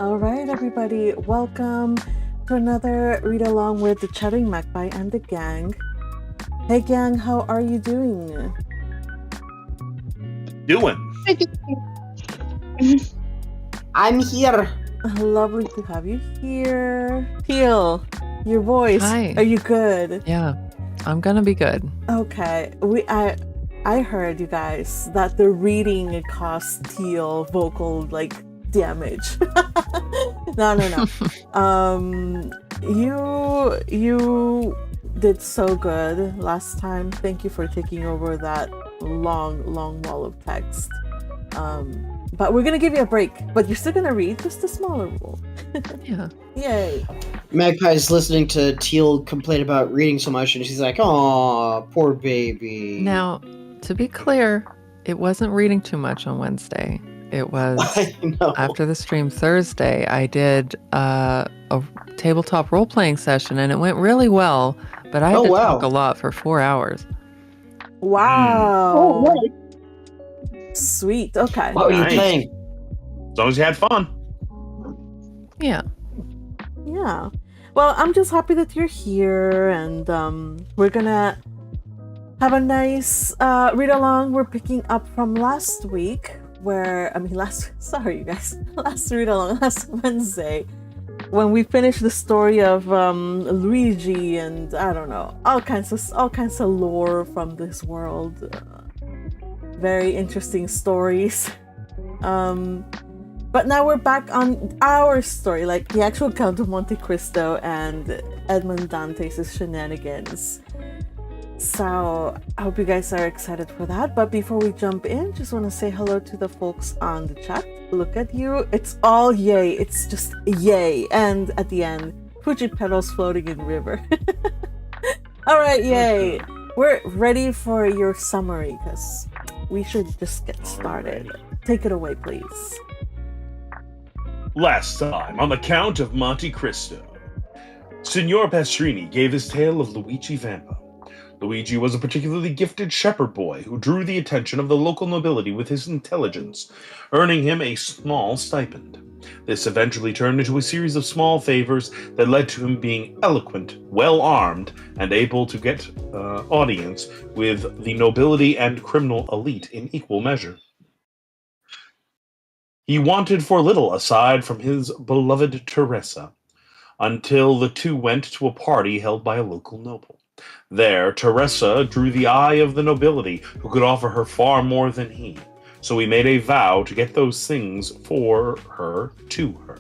All right, everybody, welcome to another read along with the Chattering Magpie and the gang. Hey, gang, how are you doing? I'm here. Lovely to have you here. Teal, your voice. Hi. Are you good? Yeah, I'm gonna be good. Okay, I heard, you guys, that the reading cost Teal vocal damage. No. You did so good last time. Thank you for taking over that long wall of text. But we're gonna give you a break. But you're still gonna read just a smaller rule. Yeah. Yay. Magpie's listening to Teal complain about reading so much, and she's like, "Aw, poor baby." Now, to be clear, it wasn't reading too much on Wednesday. It was I know. after the stream Thursday. I did a tabletop role-playing session, and it went really well. But I had to talk a lot for 4 hours. Wow. Oh, what? Sweet. Okay. What were you playing? As long as you had fun. Yeah. Yeah. Well, I'm just happy that you're here, and we're gonna have a nice read along. We're picking up from last week, last read along, last Wednesday, when we finished the story of Luigi and I don't know, all kinds of lore from this world. Very interesting stories. But now we're back on our story, like the actual Count of Monte Cristo and Edmond Dantes' shenanigans. So I hope you guys are excited for that. But before we jump in, just want to say hello to the folks on the chat. Look at you. It's all yay. It's just yay. And at the end, Fuji petals floating in river. All right, yay. We're ready for your summary because we should just get started. Take it away, please. Last time on the Count of Monte Cristo, Signor Pastrini gave his tale of Luigi Vampa. Luigi was a particularly gifted shepherd boy who drew the attention of the local nobility with his intelligence, earning him a small stipend. This eventually turned into a series of small favors that led to him being eloquent, well-armed, and able to get audience with the nobility and criminal elite in equal measure. He wanted for little aside from his beloved Teresa, until the two went to a party held by a local noble. There, Teresa drew the eye of the nobility, who could offer her far more than he, so he made a vow to get those things for her to her.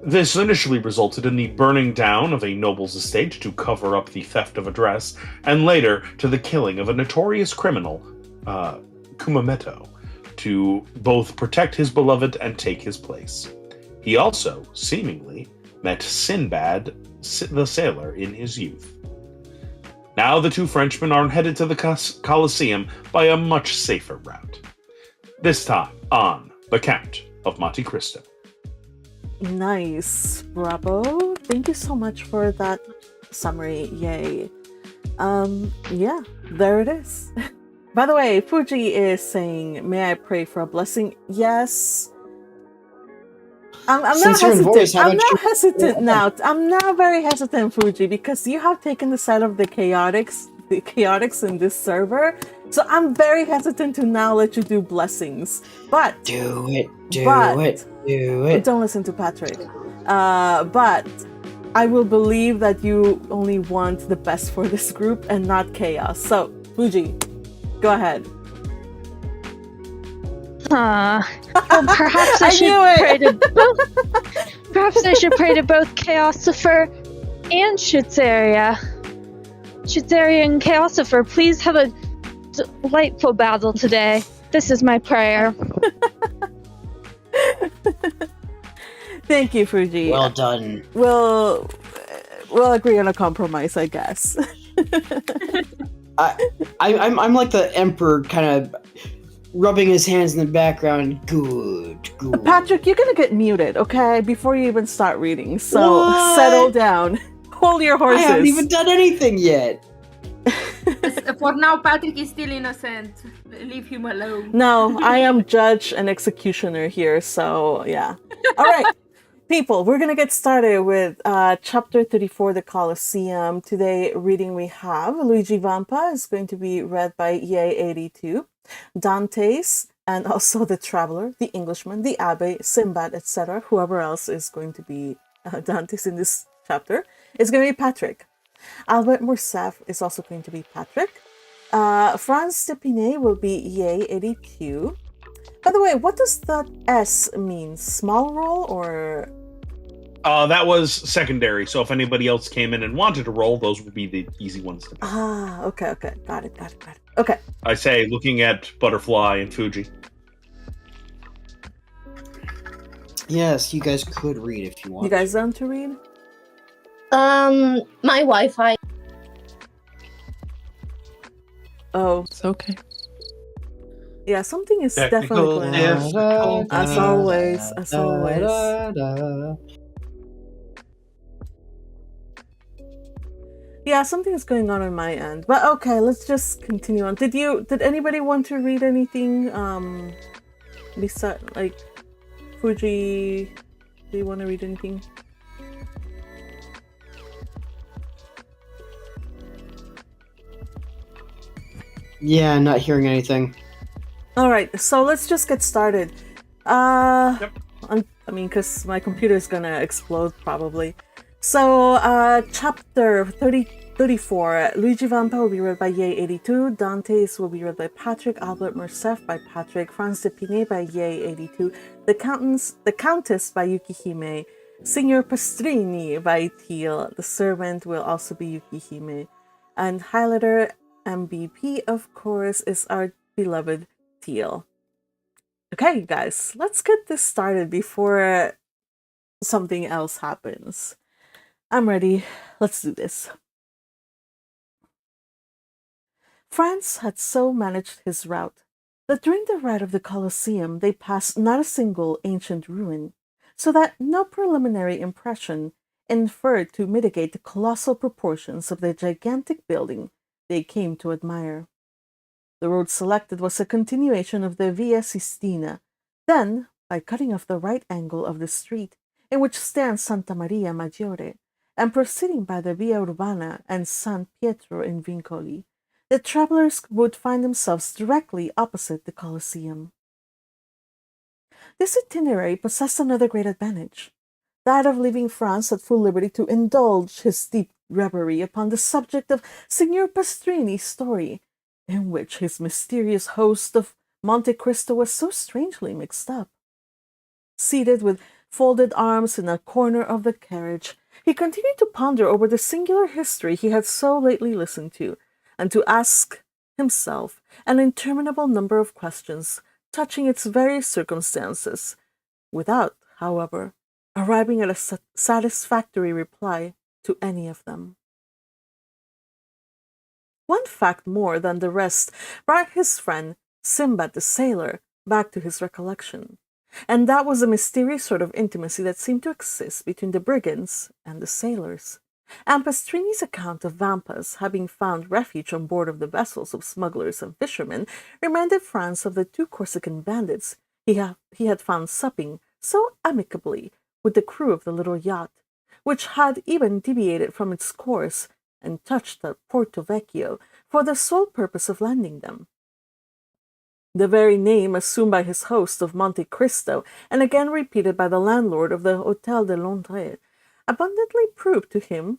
This initially resulted in the burning down of a noble's estate to cover up the theft of a dress, and later to the killing of a notorious criminal, Cucumetto, to both protect his beloved and take his place. He also, seemingly, met Sinbad the sailor in his youth. Now the two Frenchmen are headed to the Colosseum by a much safer route. This time on The Count of Monte Cristo. Nice. Bravo. Thank you so much for that summary. Yay. Yeah, there it is. By the way, Fuji is saying, may I pray for a blessing? Yes. I'm not hesitant. I'm now very hesitant, Fuji, because you have taken the side of the chaotics in this server. So I'm very hesitant to now let you do blessings. But do it. Don't listen to Patrick. But I will believe that you only want the best for this group and not chaos. So, Fuji, go ahead. Well, perhaps I should pray to both. Perhaps I should pray to both Chaosifer and Schutzeria. Schutzeria and Chaosifer, please have a delightful battle today. This is my prayer. Thank you, Fuji. Well done. We'll agree on a compromise, I guess. I'm like the emperor, kind of rubbing his hands in the background. Good. Patrick, you're gonna get muted, okay? Before you even start reading. So settle down. Hold your horses. I haven't even done anything yet. Yes, for now, Patrick is still innocent. Leave him alone. No, I am judge and executioner here, so yeah. All right, people, we're gonna get started with chapter 34, the Colosseum. Today, reading we have Luigi Vampa is going to be read by EA82, Dante's, and also the Traveler, the Englishman, the Abbé, Sinbad, etc. Whoever else is going to be Dante's in this chapter is going to be Patrick. Albert Morcerf is also going to be Patrick. Franz Stepinet will be EA82. By the way, what does that S mean? Small roll or? That was secondary. So if anybody else came in and wanted to roll, those would be the easy ones to pick. Okay. Got it. Okay. I say, looking at Butterfly and Fuji. Yes, you guys could read if you want. You guys want to read? My Wi-Fi. Oh, It's okay. yeah, something is definitely going on. As always. Yeah, something is going on my end. But okay, let's just continue on. Did anybody want to read anything? Besides, like, Fuji, do you want to read anything? Yeah, not hearing anything. All right, so let's just get started. Yep. I mean, because my computer is gonna explode probably. So, chapter 34, Luigi Vampa will be read by Ye82, Dante's will be read by Patrick, Albert Morcerf by Patrick, Franz Stepinet by Ye82, the Countess by Yukihime, Signor Pastrini by Teal, the Servant will also be Yukihime, and highlighter MVP, of course, is our beloved Teal. Okay, guys, let's get this started before something else happens. I'm ready. Let's do this. France had so managed his route that during the ride of the Colosseum they passed not a single ancient ruin, so that no preliminary impression inferred to mitigate the colossal proportions of the gigantic building they came to admire. The road selected was a continuation of the Via Sistina. Then, by cutting off the right angle of the street in which stands Santa Maria Maggiore, and proceeding by the Via Urbana and San Pietro in Vincoli, the travelers would find themselves directly opposite the Colosseum. This itinerary possessed another great advantage, that of leaving France at full liberty to indulge his deep reverie upon the subject of Signor Pastrini's story, in which his mysterious host of Monte Cristo was so strangely mixed up. Seated with folded arms in a corner of the carriage, he continued to ponder over the singular history he had so lately listened to, and to ask himself an interminable number of questions touching its various circumstances, without, however, arriving at a satisfactory reply to any of them. One fact more than the rest brought his friend, Sinbad the sailor, back to his recollection, and that was a mysterious sort of intimacy that seemed to exist between the brigands and the sailors. And Pastrini's account of Vampa's having found refuge on board of the vessels of smugglers and fishermen reminded Franz of the two Corsican bandits he had found supping so amicably with the crew of the little yacht, which had even deviated from its course and touched at Porto Vecchio for the sole purpose of landing them. The very name assumed by his host of Monte Cristo, and again repeated by the landlord of the Hôtel de Londres, abundantly proved to him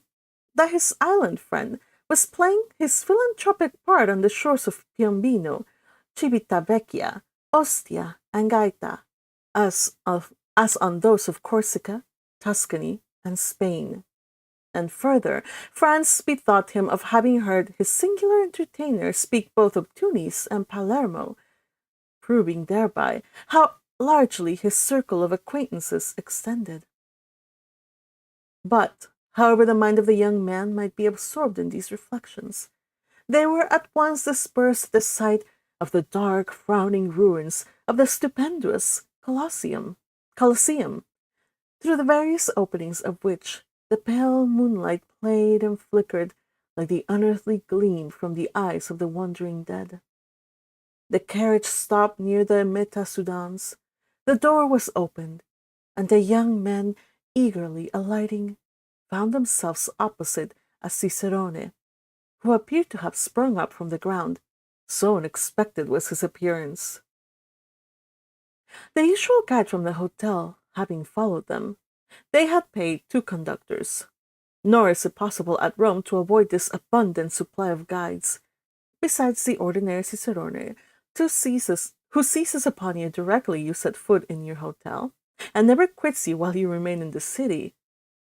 that his island friend was playing his philanthropic part on the shores of Piombino, Civitavecchia, Ostia, and Gaeta, as on those of Corsica, Tuscany, and Spain. And further, Franz bethought him of having heard his singular entertainer speak both of Tunis and Palermo, proving thereby how largely his circle of acquaintances extended. But, however the mind of the young man might be absorbed in these reflections, they were at once dispersed at the sight of the dark, frowning ruins of the stupendous Colosseum, through the various openings of which the pale moonlight played and flickered like the unearthly gleam from the eyes of the wandering dead. The carriage stopped near the Meta-Sudans. The door was opened, and the young men, eagerly alighting, found themselves opposite a cicerone, who appeared to have sprung up from the ground, so unexpected was his appearance. The usual guide from the hotel having followed them, they had paid 2 conductors. Nor is it possible at Rome to avoid this abundant supply of guides, besides the ordinary cicerone, who seizes upon you directly you set foot in your hotel, and never quits you while you remain in the city.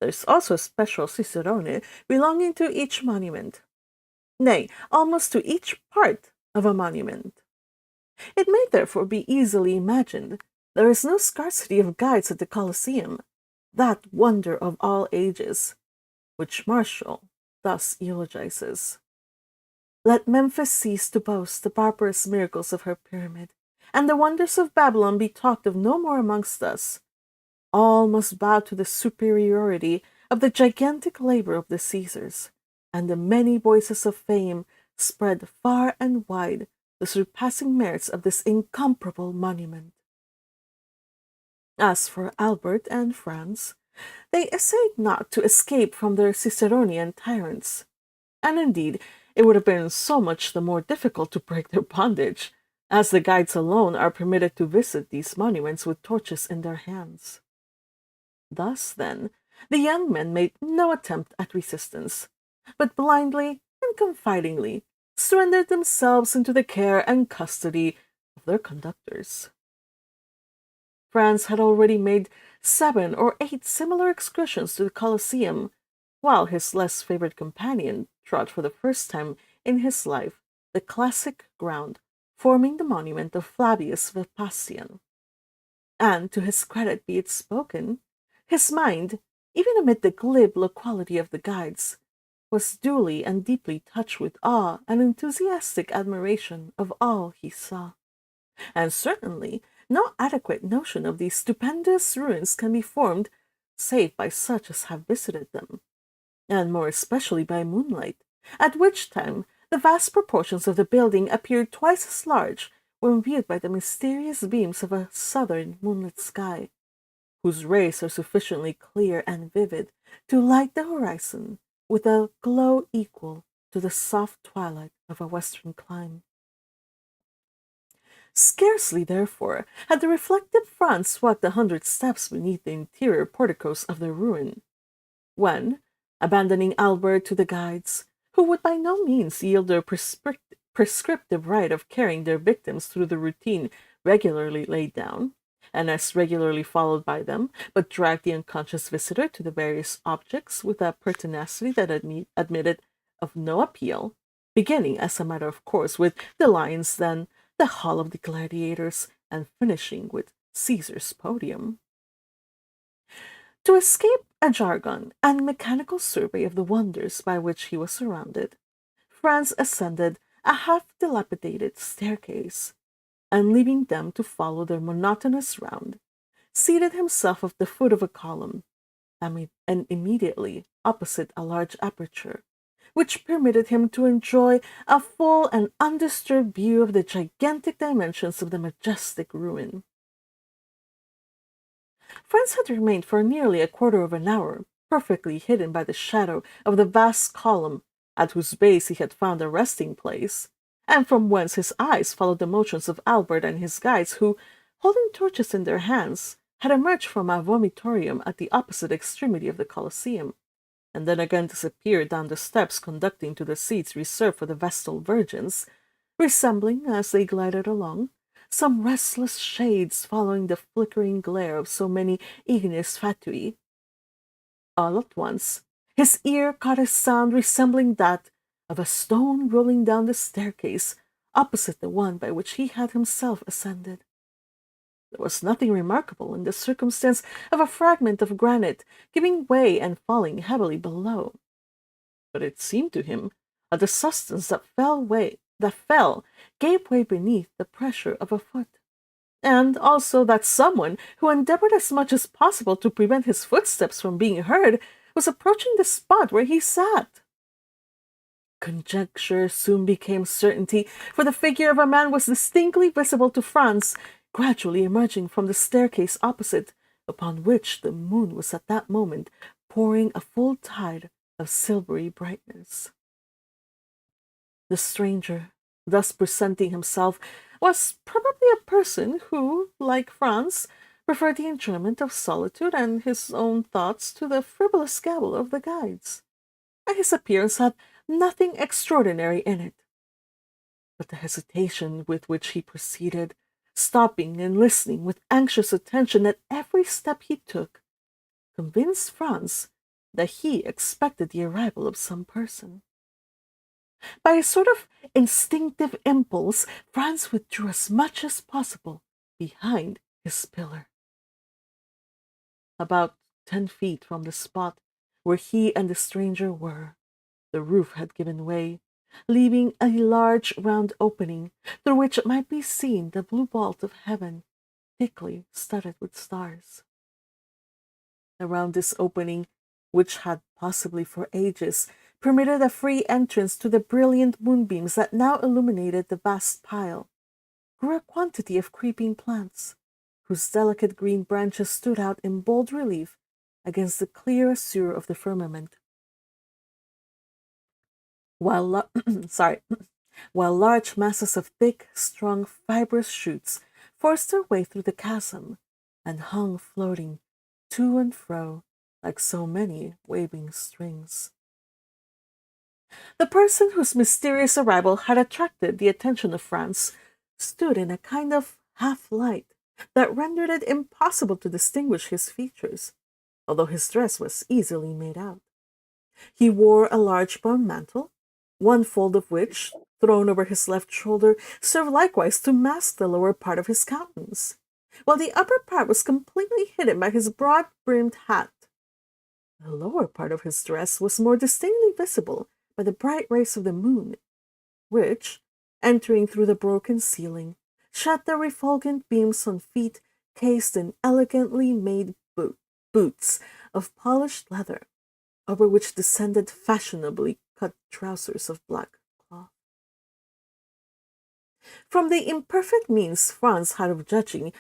There's also a special cicerone belonging to each monument, nay, almost to each part of a monument. It may therefore be easily imagined there is no scarcity of guides at the Colosseum, that wonder of all ages, which Martial thus eulogizes. Let Memphis cease to boast the barbarous miracles of her pyramid, and the wonders of Babylon be talked of no more amongst us. All must bow to the superiority of the gigantic labor of the Caesars, and the many voices of fame spread far and wide the surpassing merits of this incomparable monument. As for Albert and Franz, they essayed not to escape from their Ciceronian tyrants, and indeed it would have been so much the more difficult to break their bondage, as the guides alone are permitted to visit these monuments with torches in their hands. Thus, then, the young men made no attempt at resistance, but blindly and confidingly surrendered themselves into the care and custody of their conductors. Franz had already made 7 or 8 similar excursions to the Colosseum, while his less favored companion trod for the first time in his life the classic ground forming the monument of Flavius Vespasian. And to his credit be it spoken, his mind, even amid the glib loquacity of the guides, was duly and deeply touched with awe and enthusiastic admiration of all he saw. And certainly no adequate notion of these stupendous ruins can be formed save by such as have visited them, and more especially by moonlight, at which time the vast proportions of the building appeared twice as large when viewed by the mysterious beams of a southern moonlit sky, whose rays are sufficiently clear and vivid to light the horizon with a glow equal to the soft twilight of a western clime. Scarcely, therefore, had the reflective Franz walked 100 steps beneath the interior porticos of the ruin, when, abandoning Albert to the guides, who would by no means yield their prescriptive right of carrying their victims through the routine regularly laid down, and as regularly followed by them, but dragged the unconscious visitor to the various objects with a pertinacity that admitted of no appeal, beginning, as a matter of course, with the lions, then the Hall of the Gladiators, and finishing with Caesar's Podium. To escape a jargon and mechanical survey of the wonders by which he was surrounded, Franz ascended a half-dilapidated staircase, and leaving them to follow their monotonous round, seated himself at the foot of a column, and immediately opposite a large aperture, which permitted him to enjoy a full and undisturbed view of the gigantic dimensions of the majestic ruin. Franz had remained for nearly a quarter of an hour, perfectly hidden by the shadow of the vast column, at whose base he had found a resting place, and from whence his eyes followed the motions of Albert and his guides, who, holding torches in their hands, had emerged from a vomitorium at the opposite extremity of the Colosseum, and then again disappeared down the steps conducting to the seats reserved for the Vestal Virgins, resembling, as they glided along, some restless shades following the flickering glare of so many ignis fatui. All at once, his ear caught a sound resembling that of a stone rolling down the staircase opposite the one by which he had himself ascended. There was nothing remarkable in the circumstance of a fragment of granite giving way and falling heavily below, but it seemed to him that the substance that fell gave way beneath the pressure of a foot, and also that someone who endeavored as much as possible to prevent his footsteps from being heard was approaching the spot where he sat. conjecture soon became certainty, for the figure of a man was distinctly visible to Franz, gradually emerging from the staircase opposite, upon which the moon was at that moment pouring a full tide of silvery brightness. The stranger, thus presenting himself, was probably a person who, like Franz, preferred the enjoyment of solitude and his own thoughts to the frivolous gabble of the guides, and his appearance had nothing extraordinary in it. But the hesitation with which he proceeded, stopping and listening with anxious attention at every step he took, convinced Franz that he expected the arrival of some person. By a sort of instinctive impulse, Franz withdrew as much as possible behind his pillar. About 10 feet from the spot where he and the stranger were, the roof had given way, leaving a large round opening through which might be seen the blue vault of heaven, thickly studded with stars. Around this opening, which had possibly for ages permitted a free entrance to the brilliant moonbeams that now illuminated the vast pile, grew a quantity of creeping plants, whose delicate green branches stood out in bold relief against the clear azure of the firmament. While large masses of thick, strong, fibrous shoots forced their way through the chasm and hung floating to and fro like so many waving strings. The person whose mysterious arrival had attracted the attention of Franz stood in a kind of half-light that rendered it impossible to distinguish his features, although his dress was easily made out. He wore a large brown mantle, one fold of which, thrown over his left shoulder, served likewise to mask the lower part of his countenance, while the upper part was completely hidden by his broad-brimmed hat. The lower part of his dress was more distinctly visible by the bright rays of the moon, which, entering through the broken ceiling, shed their refulgent beams on feet cased in elegantly made boots of polished leather, over which descended fashionably cut trousers of black cloth. From the imperfect means Franz had of judging,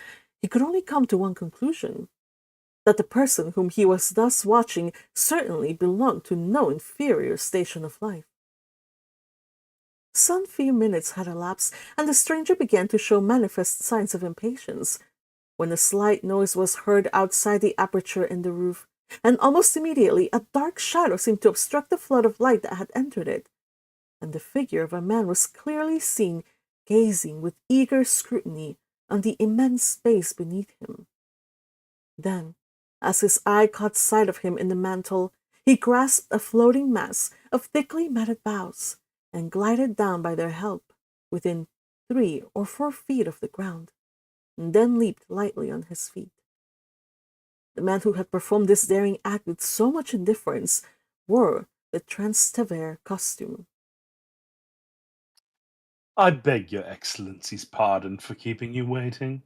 he could only come to one conclusion, that the person whom he was thus watching certainly belonged to no inferior station of life. Some few minutes had elapsed, and the stranger began to show manifest signs of impatience, when a slight noise was heard outside the aperture in the roof, and almost immediately a dark shadow seemed to obstruct the flood of light that had entered it, and the figure of a man was clearly seen gazing with eager scrutiny on the immense space beneath him. Then, as his eye caught sight of him in the mantle, he grasped a floating mass of thickly matted boughs, and glided down by their help within 3 or 4 feet of the ground, and then leaped lightly on his feet. The man who had performed this daring act with so much indifference wore the Trastevere costume. I beg your Excellency's pardon for keeping you waiting,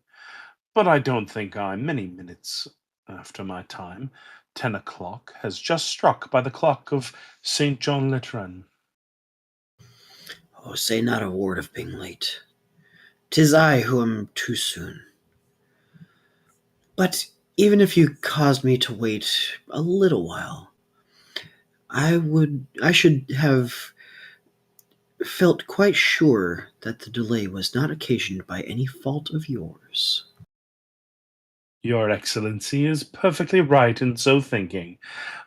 but I don't think I'm many minutes after my time. 10 o'clock has just struck by the clock of St. John Letran. Oh, say not a word of being late. 'Tis I who am too soon. But even if you caused me to wait a little while, I should have felt quite sure that the delay was not occasioned by any fault of yours. Your Excellency is perfectly right in so thinking.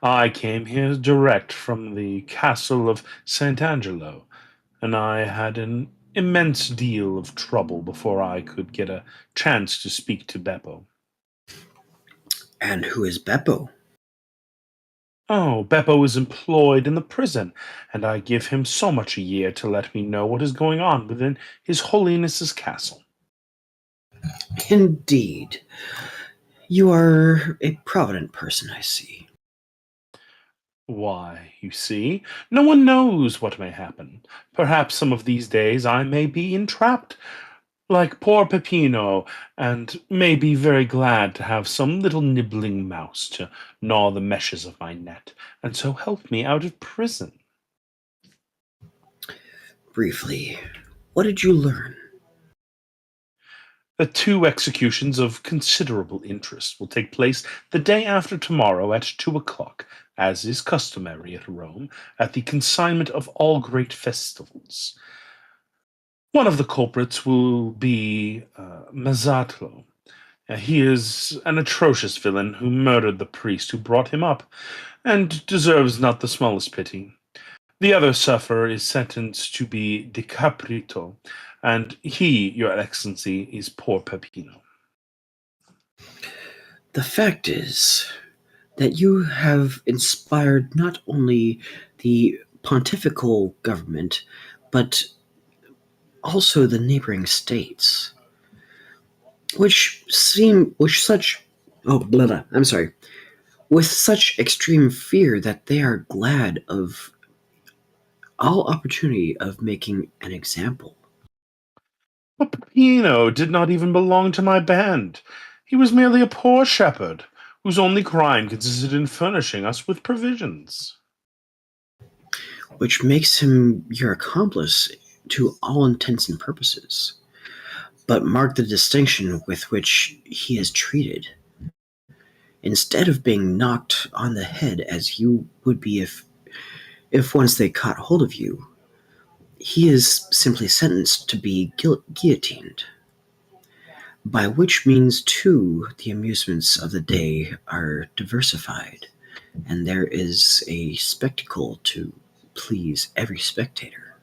I came here direct from the castle of St. Angelo, and I had an immense deal of trouble before I could get a chance to speak to Beppo. And who is Beppo? Oh, Beppo is employed in the prison, and I give him so much a year to let me know what is going on within His Holiness's castle. Indeed. You are a provident person, I see. Why, you see, no one knows what may happen. Perhaps some of these days I may be entrapped, like poor Peppino, and may be very glad to have some little nibbling mouse to gnaw the meshes of my net, and so help me out of prison. Briefly, what did you learn? The 2 executions of considerable interest will take place the day after tomorrow at 2 o'clock, as is customary at Rome, at the consignment of all great festivals. One of the culprits will be Mazzatlo. He is an atrocious villain who murdered the priest who brought him up, and deserves not the smallest pity. The other sufferer is sentenced to be decapitato, and he, Your Excellency, is poor Peppino. The fact is that you have inspired not only the pontifical government, but also the neighboring states, with such extreme fear that they are glad of all opportunity of making an example. But Peppino did not even belong to my band. He was merely a poor shepherd, whose only crime consisted in furnishing us with provisions. Which makes him your accomplice to all intents and purposes. But mark the distinction with which he is treated. Instead of being knocked on the head as you would be if once they caught hold of you, he is simply sentenced to be guillotined. By which means, too, the amusements of the day are diversified, and there is a spectacle to please every spectator.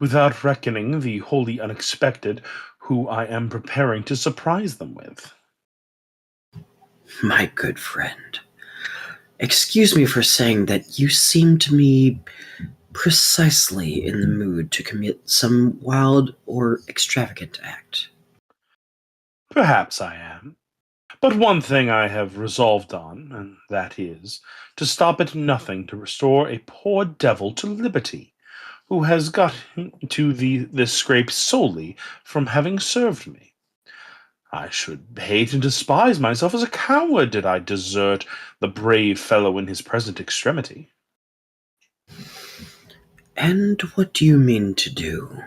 Without reckoning the wholly unexpected, who I am preparing to surprise them with. My good friend, excuse me for saying that you seem to me precisely in the mood to commit some wild or extravagant act. Perhaps I am. But one thing I have resolved on, and that is, to stop at nothing to restore a poor devil to liberty, who has got into this scrape solely from having served me. I should hate and despise myself as a coward did I desert the brave fellow in his present extremity. And what do you mean to do?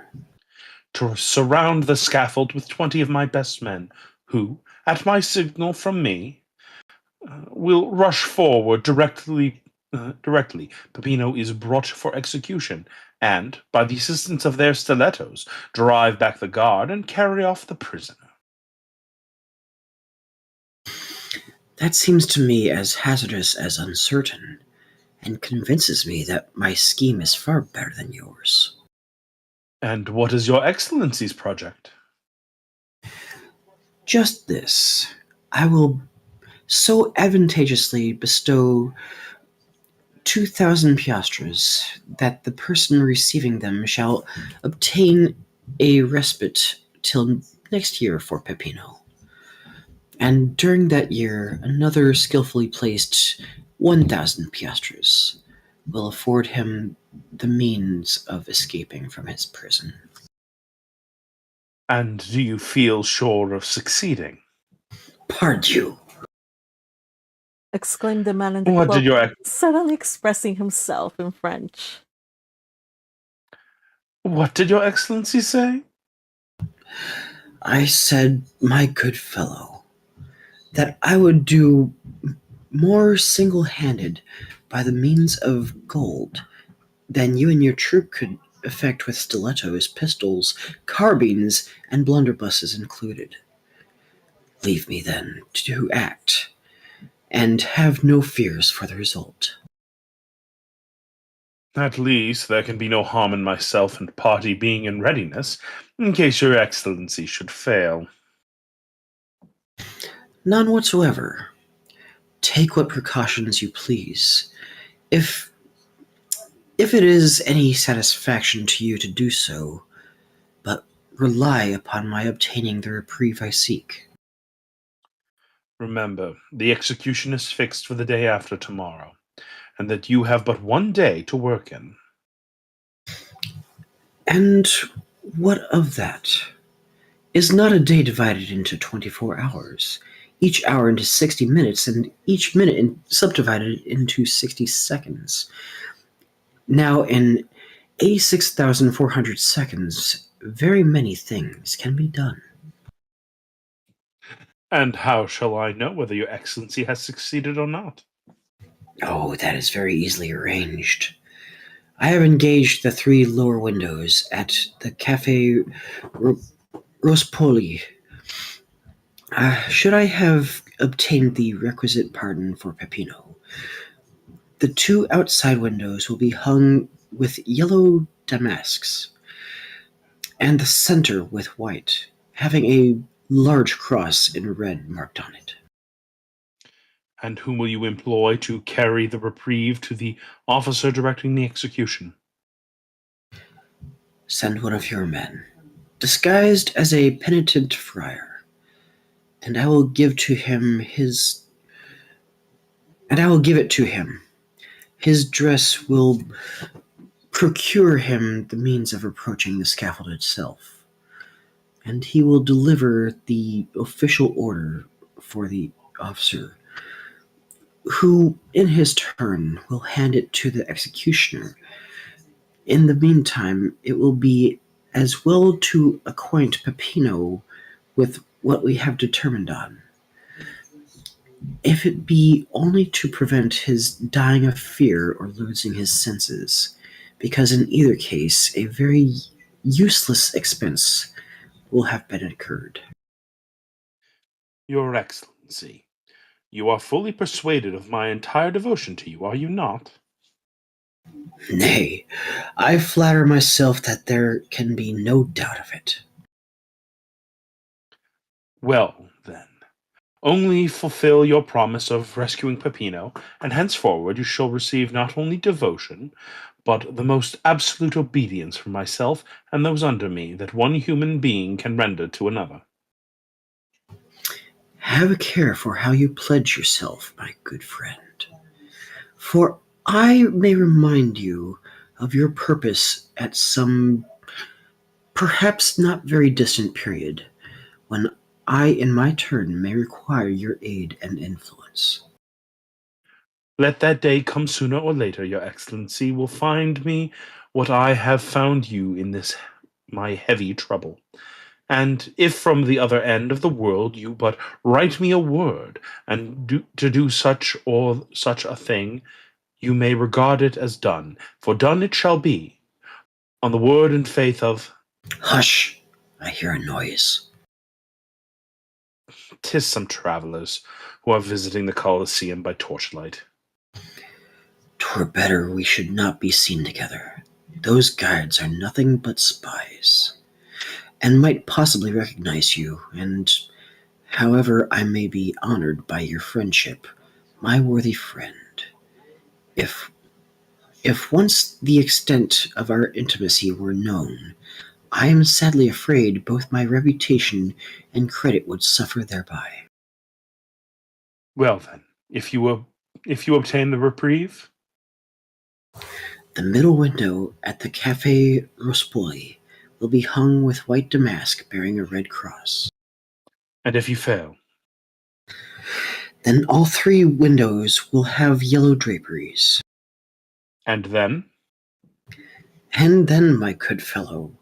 To surround the scaffold with 20 of my best men, who, at my signal from me, will rush forward directly. Peppino is brought for execution, and, by the assistance of their stilettos, drive back the guard and carry off the prisoner. That seems to me as hazardous as uncertain, and convinces me that my scheme is far better than yours. And what is your Excellency's project? Just this. I will so advantageously bestow 2,000 piastres that the person receiving them shall obtain a respite till next year for Peppino. And during that year, another skillfully placed 1,000 piastres will afford him the means of escaping from his prison. And do you feel sure of succeeding? Pardieu! Exclaimed the man in the What cloak, did your suddenly expressing himself in French. What did your Excellency say? I said, my good fellow, that I would do more single-handed by the means of gold than you and your troop could effect with stilettos, pistols, carbines, and blunderbusses included. Leave me, then, to act, and have no fears for the result. At least there can be no harm in myself and party being in readiness, in case your Excellency should fail. None whatsoever. Take what precautions you please. If it is any satisfaction to you to do so, but rely upon my obtaining the reprieve I seek. Remember, the execution is fixed for the day after tomorrow, and that you have but 1 day to work in. And what of that? Is not a day divided into 24 hours, each hour into 60 minutes, and each minute subdivided into 60 seconds? Now, in 86,400 seconds, very many things can be done. And how shall I know whether your excellency has succeeded or not? Oh, that is very easily arranged. I have engaged the 3 lower windows at the Cafe Rospoli. Should I have obtained the requisite pardon for Peppino, the 2 outside windows will be hung with yellow damasks, and the center with white, having a large cross in red marked on it. And whom will you employ to carry the reprieve to the officer directing the execution? Send one of your men, disguised as a penitent friar, and I will give it to him. His dress will procure him the means of approaching the scaffold itself, and he will deliver the official order for the officer, who, in his turn, will hand it to the executioner. In the meantime, it will be as well to acquaint Peppino with what we have determined on, if it be only to prevent his dying of fear or losing his senses, because in either case a very useless expense will have been incurred. Your excellency, you are fully persuaded of my entire devotion to you, are you not? Nay, I flatter myself that there can be no doubt of it. Well, then, only fulfill your promise of rescuing Peppino, and henceforward you shall receive not only devotion, but the most absolute obedience from myself and those under me that one human being can render to another. Have a care for how you pledge yourself, my good friend, for I may remind you of your purpose at some perhaps not very distant period, when I in my turn may require your aid and influence. Let that day come sooner or later, your excellency will find me what I have found you in this my heavy trouble. And if from the other end of the world you but write me a word, and do such or such a thing, you may regard it as done, for done it shall be, on the word and faith of— Hush! I hear a noise. 'Tis some travellers who are visiting the Colosseum by torchlight. 'Twere better we should not be seen together. Those guards are nothing but spies, and might possibly recognize you, and however I may be honored by your friendship, my worthy friend, if once the extent of our intimacy were known, I am sadly afraid both my reputation and credit would suffer thereby. Well then, if you obtain the reprieve, The middle window at the Cafe Rospoli will be hung with white damask bearing a red cross. and if you fail, Then all 3 windows will have yellow draperies. and then, And then, my good fellow,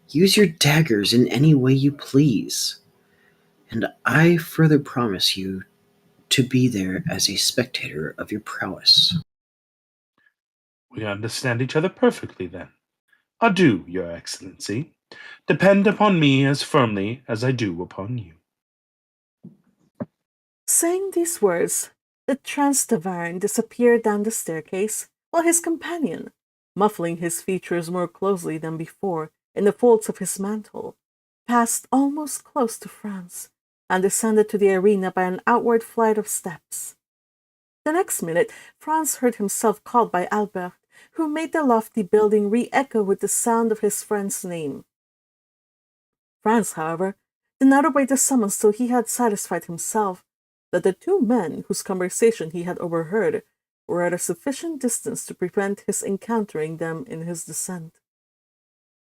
use your daggers in any way you please. And I further promise you to be there as a spectator of your prowess. we understand each other perfectly then. Adieu, your excellency. Depend upon me as firmly as I do upon you. Saying these words, the Transteverin disappeared down the staircase, while his companion, muffling his features more closely than before in the folds of his mantle, passed almost close to Franz, and descended to the arena by an outward flight of steps. The next minute, Franz heard himself called by Albert, who made the lofty building re-echo with the sound of his friend's name. Franz, however, did not obey the summons till he had satisfied himself that the 2 men whose conversation he had overheard were at a sufficient distance to prevent his encountering them in his descent.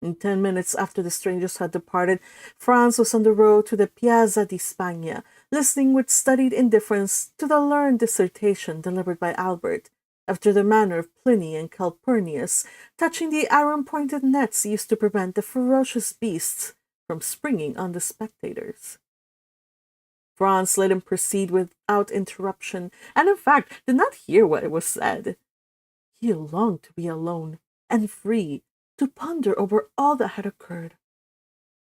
In 10 minutes after the strangers had departed, Franz was on the road to the Piazza di Spagna, listening with studied indifference to the learned dissertation delivered by Albert, after the manner of Pliny and Calpurnius, touching the iron-pointed nets used to prevent the ferocious beasts from springing on the spectators. Franz let him proceed without interruption, and in fact did not hear what was said. He longed to be alone and free to ponder over all that had occurred.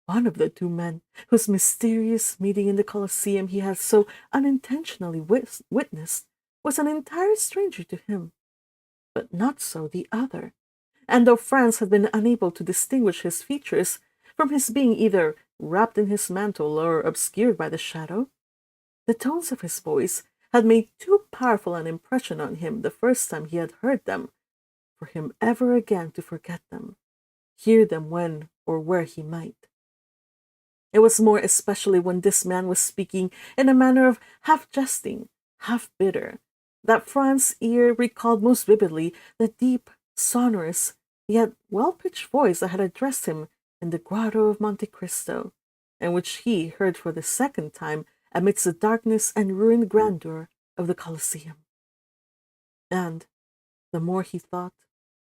One of the two men, whose mysterious meeting in the Colosseum he had so unintentionally witnessed, was an entire stranger to him, but not so the other, and though Franz had been unable to distinguish his features from his being either wrapped in his mantle or obscured by the shadow, the tones of his voice had made too powerful an impression on him the first time he had heard them, for him ever again to forget them, hear them when or where he might. It was more especially when this man was speaking in a manner of half jesting, half bitter, that Franz's ear recalled most vividly the deep, sonorous, yet well-pitched voice that had addressed him in the grotto of Monte Cristo, and which he heard for the second time amidst the darkness and ruined grandeur of the Colosseum. And the more he thought,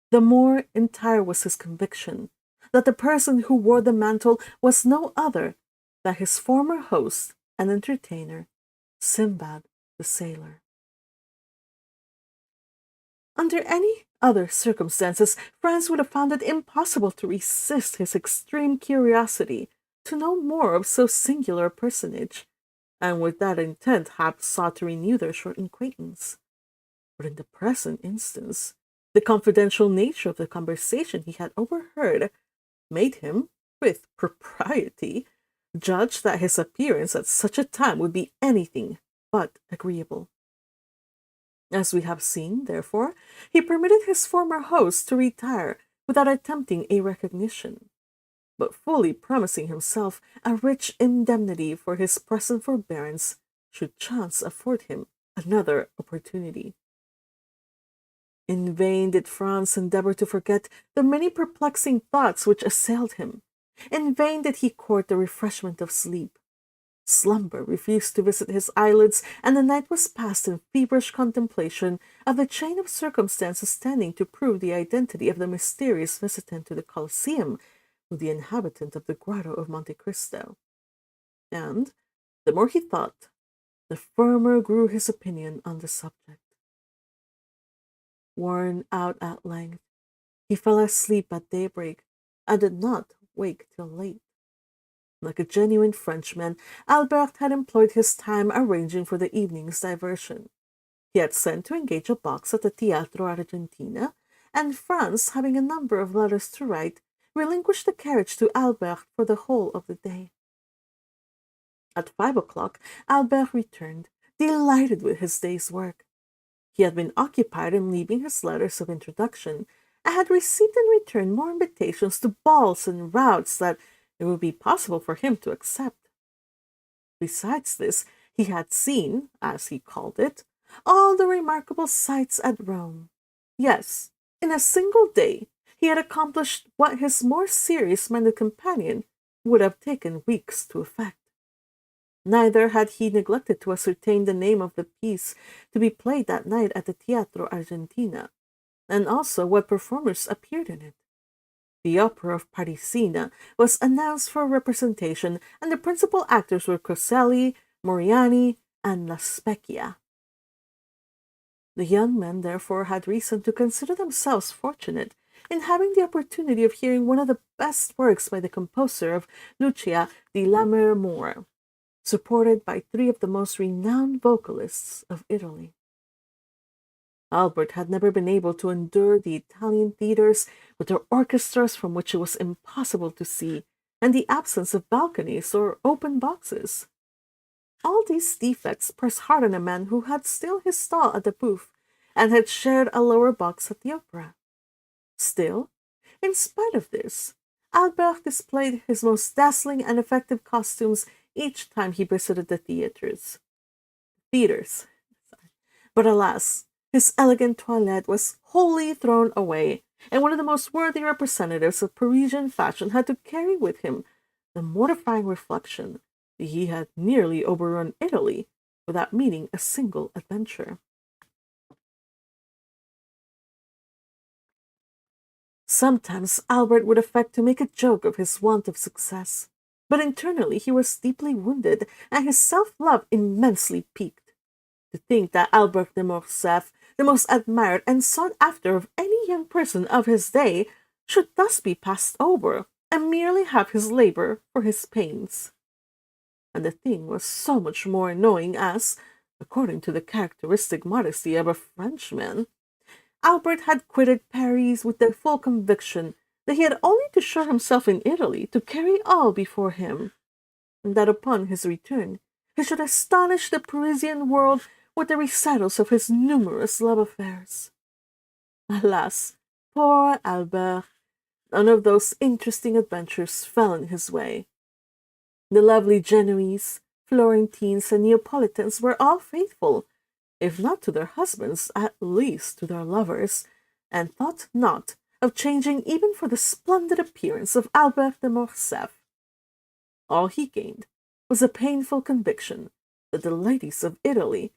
the more entire was his conviction that the person who wore the mantle was no other than his former host and entertainer, Sinbad the sailor. Under any other circumstances, Franz would have found it impossible to resist his extreme curiosity to know more of so singular a personage, and with that intent have sought to renew their short acquaintance. But in the present instance, the confidential nature of the conversation he had overheard made him, with propriety, judge that his appearance at such a time would be anything but agreeable. As we have seen, therefore, he permitted his former host to retire without attempting a recognition, but fully promising himself a rich indemnity for his present forbearance should chance afford him another opportunity. In vain did Franz endeavor to forget the many perplexing thoughts which assailed him. In vain did he court the refreshment of sleep. Slumber refused to visit his eyelids, and the night was passed in feverish contemplation of the chain of circumstances standing to prove the identity of the mysterious visitant to the Colosseum with the inhabitant of the grotto of Monte Cristo. And the more he thought, the firmer grew his opinion on the subject. Worn out at length, he fell asleep at daybreak, and did not wake till late. Like a genuine Frenchman, Albert had employed his time arranging for the evening's diversion. He had sent to engage a box at the Teatro Argentina, and Franz, having a number of letters to write, relinquished the carriage to Albert for the whole of the day. At 5 o'clock, Albert returned, delighted with his day's work. He had been occupied in leaving his letters of introduction, and had received in return more invitations to balls and routs that it would be possible for him to accept. Besides this, he had seen, as he called it, all the remarkable sights at Rome. Yes, in a single day he had accomplished what his more serious-minded companion would have taken weeks to effect. Neither had he neglected to ascertain the name of the piece to be played that night at the Teatro Argentina, and also what performers appeared in it. The opera of Parisina was announced for representation, and the principal actors were Coselli, Moriani, and La Specchia. The young men, therefore, had reason to consider themselves fortunate in having the opportunity of hearing one of the best works by the composer of Lucia di Lammermoor, supported by three of the most renowned vocalists of Italy. Albert had never been able to endure the Italian theatres with their orchestras from which it was impossible to see, and the absence of balconies or open boxes. All these defects pressed hard on a man who had still his stall at the booth, and had shared a lower box at the opera. Still, in spite of this, Albert displayed his most dazzling and effective costumes each time he visited the theatres. But alas, his elegant toilette was wholly thrown away, and one of the most worthy representatives of Parisian fashion had to carry with him the mortifying reflection that he had nearly overrun Italy without meeting a single adventure. Sometimes Albert would affect to make a joke of his want of success, but internally he was deeply wounded and his self-love immensely piqued. To think that Albert de Morcerf, the most admired and sought after of any young person of his day, should thus be passed over and merely have his labor for his pains. And the thing was so much more annoying as, according to the characteristic modesty of a Frenchman, Albert had quitted Paris with the full conviction that he had only to show himself in Italy to carry all before him, and that upon his return he should astonish the Parisian world with the recitals of his numerous love affairs. Alas, poor Albert! None of those interesting adventures fell in his way. The lovely Genoese, Florentines, and Neapolitans were all faithful, if not to their husbands, at least to their lovers, and thought not of changing even for the splendid appearance of Albert de Morcerf. All he gained was a painful conviction that the ladies of Italy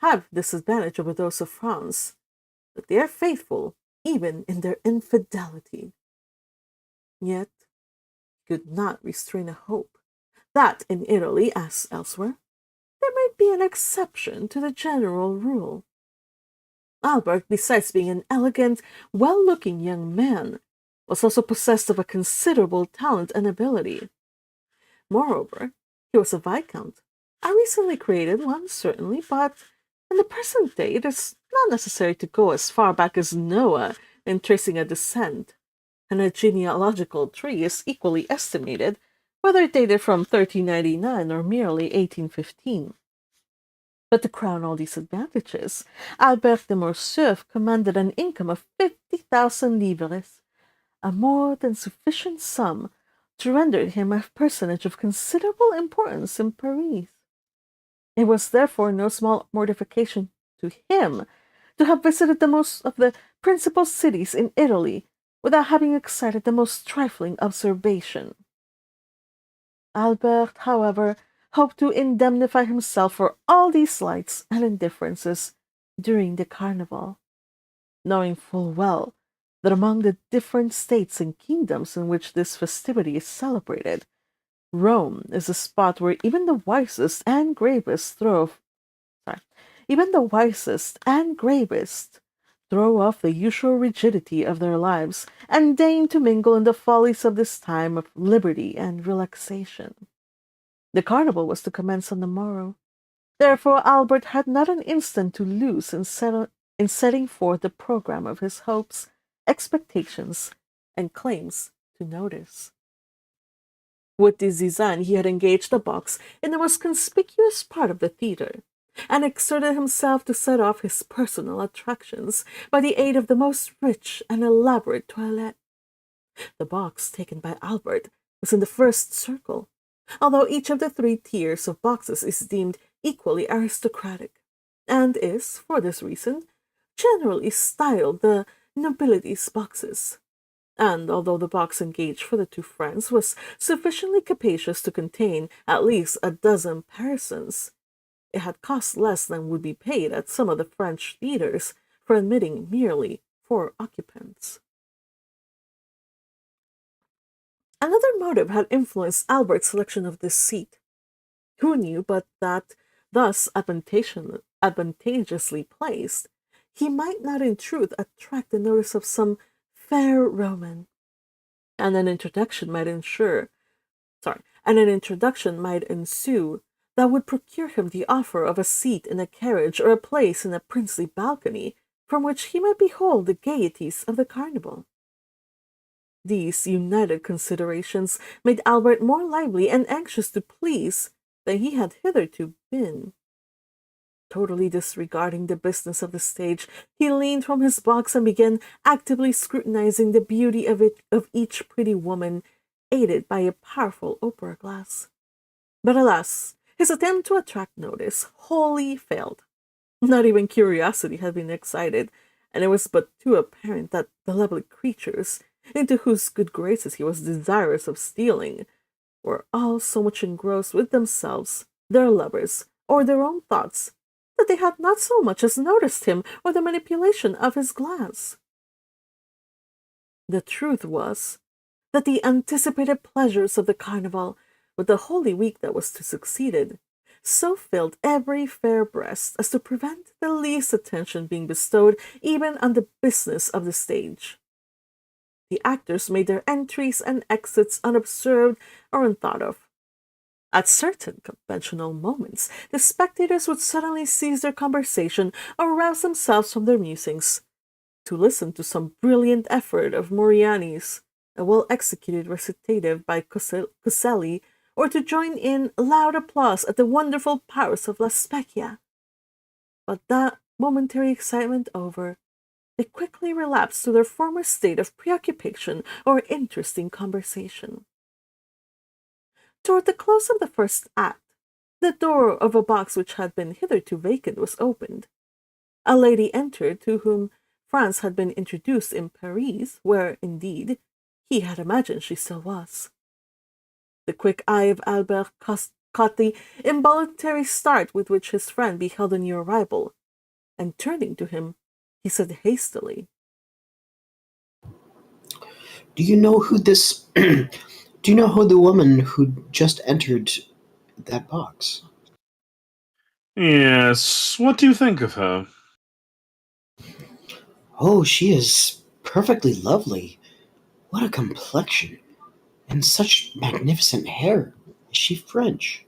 have this advantage over those of France, that they are faithful even in their infidelity. Yet he could not restrain a hope that in Italy, as elsewhere, there might be an exception to the general rule. Albert, besides being an elegant, well-looking young man, was also possessed of a considerable talent and ability. Moreover, he was a viscount, a recently created one, certainly, but in the present day it is not necessary to go as far back as Noah in tracing a descent, and a genealogical tree is equally estimated, whether it dated from 1399 or merely 1815. But to crown all these advantages, Albert de Morcerf commanded an income of 50,000 livres, a more than sufficient sum to render him a personage of considerable importance in Paris. It was therefore no small mortification to him to have visited the most of the principal cities in Italy without having excited the most trifling observation. Albert, however, hoped to indemnify himself for all these slights and indifferences during the carnival, knowing full well that among the different states and kingdoms in which this festivity is celebrated, Rome is a spot where even the wisest and gravest throw off the usual rigidity of their lives and deign to mingle in the follies of this time of liberty and relaxation. The carnival was to commence on the morrow. Therefore Albert had not an instant to lose in setting forth the programme of his hopes, expectations, and claims to notice. With this design he had engaged a box in the most conspicuous part of the theatre, and exerted himself to set off his personal attractions by the aid of the most rich and elaborate toilette. The box taken by Albert was in the first circle, although each of the 3 tiers of boxes is deemed equally aristocratic, and is, for this reason, generally styled the nobility's boxes. And although the box engaged for the 2 friends was sufficiently capacious to contain at least a dozen persons, it had cost less than would be paid at some of the French theatres for admitting merely 4 occupants. Another motive had influenced Albert's selection of this seat. Who knew but that, thus advantageously placed, he might not in truth attract the notice of some fair Roman, and an introduction might ensue that would procure him the offer of a seat in a carriage or a place in a princely balcony from which he might behold the gaieties of the carnival. These united considerations made Albert more lively and anxious to please than he had hitherto been. Totally disregarding the business of the stage, he leaned from his box and began actively scrutinizing the beauty of each pretty woman, aided by a powerful opera glass. But alas, his attempt to attract notice wholly failed. Not even curiosity had been excited, and it was but too apparent that the lovely creatures, into whose good graces he was desirous of stealing, were all so much engrossed with themselves, their lovers, or their own thoughts, that they had not so much as noticed him or the manipulation of his glass. The truth was that the anticipated pleasures of the carnival, with the Holy Week that was to succeed it, so filled every fair breast as to prevent the least attention being bestowed even on the business of the stage. The actors made their entries and exits unobserved or unthought of. At certain conventional moments, the spectators would suddenly cease their conversation or rouse themselves from their musings to listen to some brilliant effort of Moriani's, a well-executed recitative by Coselli, or to join in loud applause at the wonderful powers of La Specchia. But that momentary excitement over, they quickly relapsed to their former state of preoccupation or interesting conversation. Toward the close of the first act, the door of a box which had been hitherto vacant was opened. A lady entered to whom France had been introduced in Paris, where, indeed, he had imagined she still was. The quick eye of Albert caught the involuntary start with which his friend beheld the new arrival, and turning to him, he said hastily, Do you know who this? Do you know who the woman who just entered that box? Yes, what do you think of her? Oh, she is perfectly lovely. What a complexion! And such magnificent hair. Is she French?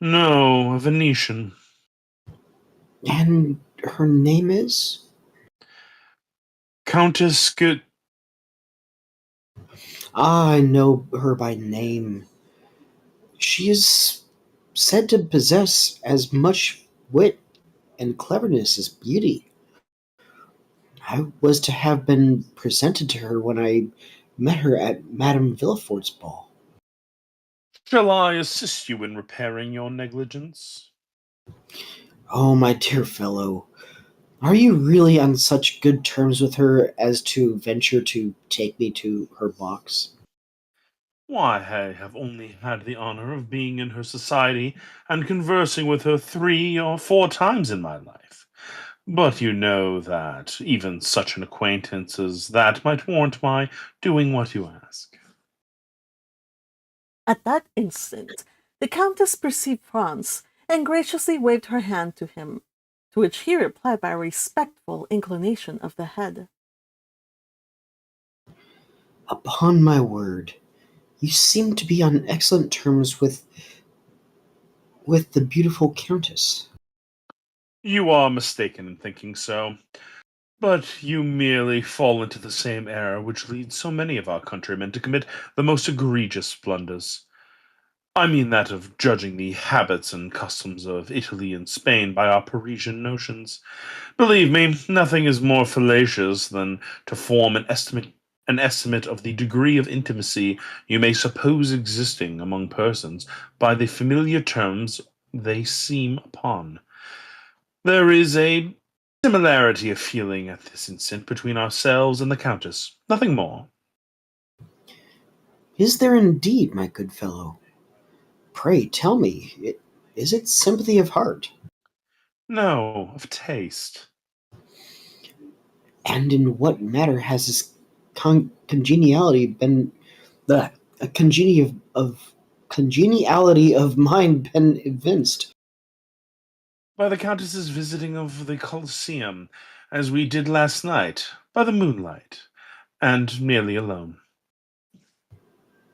No, a Venetian. And her name is? Countess I know her by name. She is said to possess as much wit and cleverness as beauty. I was to have been presented to her when I met her at Madame Villefort's ball. Shall I assist you in repairing your negligence? Oh, my dear fellow, are you really on such good terms with her as to venture to take me to her box? Why, I have only had the honor of being in her society and conversing with her 3 or 4 times in my life. But you know that even such an acquaintance as that might warrant my doing what you ask. At that instant, the Countess perceived Franz, and graciously waved her hand to him, to which he replied by a respectful inclination of the head. Upon my word, you seem to be on excellent terms with the beautiful Countess. You are mistaken in thinking so. But you merely fall into the same error which leads so many of our countrymen to commit the most egregious blunders. I mean that of judging the habits and customs of Italy and Spain by our Parisian notions. Believe me, nothing is more fallacious than to form an estimate of the degree of intimacy you may suppose existing among persons by the familiar terms they seem upon. There is a similarity of feeling at this instant between ourselves and the Countess, nothing more. Is there indeed, my good fellow? Pray tell me, is it sympathy of heart? No, of taste. And in what matter has this congeniality been the congeniality of mind been evinced? By the Countess's visiting of the Colosseum, as we did last night, by the moonlight, and nearly alone.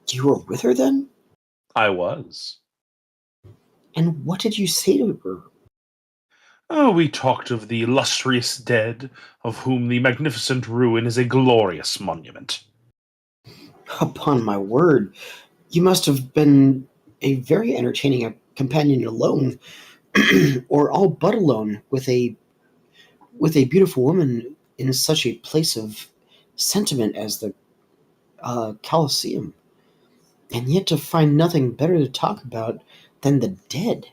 You were with her then? I was. And what did you say to her? Oh, we talked of the illustrious dead, of whom the magnificent ruin is a glorious monument. Upon my word, you must have been a very entertaining companion alone, or all but alone, with a beautiful woman in such a place of sentiment as the Colosseum, and yet to find nothing better to talk about than the dead.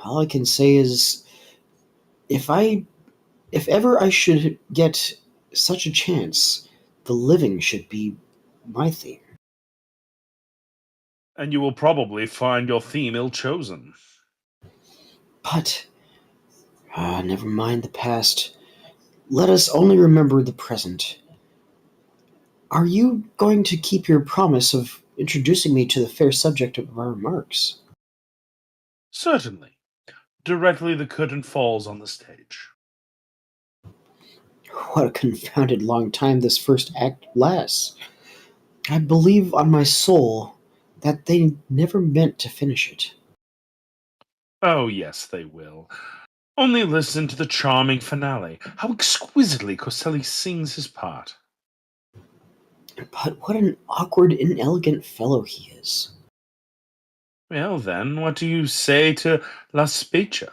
All I can say is, if I if ever I should get such a chance, the living should be my theme. And you will probably find your theme ill chosen. But never mind the past. Let us only remember the present. Are you going to keep your promise of introducing me to the fair subject of our remarks? Certainly. Directly the curtain falls on the stage. What a confounded long time this first act lasts. I believe on my soul that they never meant to finish it. Oh, yes, they will. Only listen to the charming finale. How exquisitely Coselli sings his part. But what an awkward, inelegant fellow he is. Well, then, what do you say to La Spezia?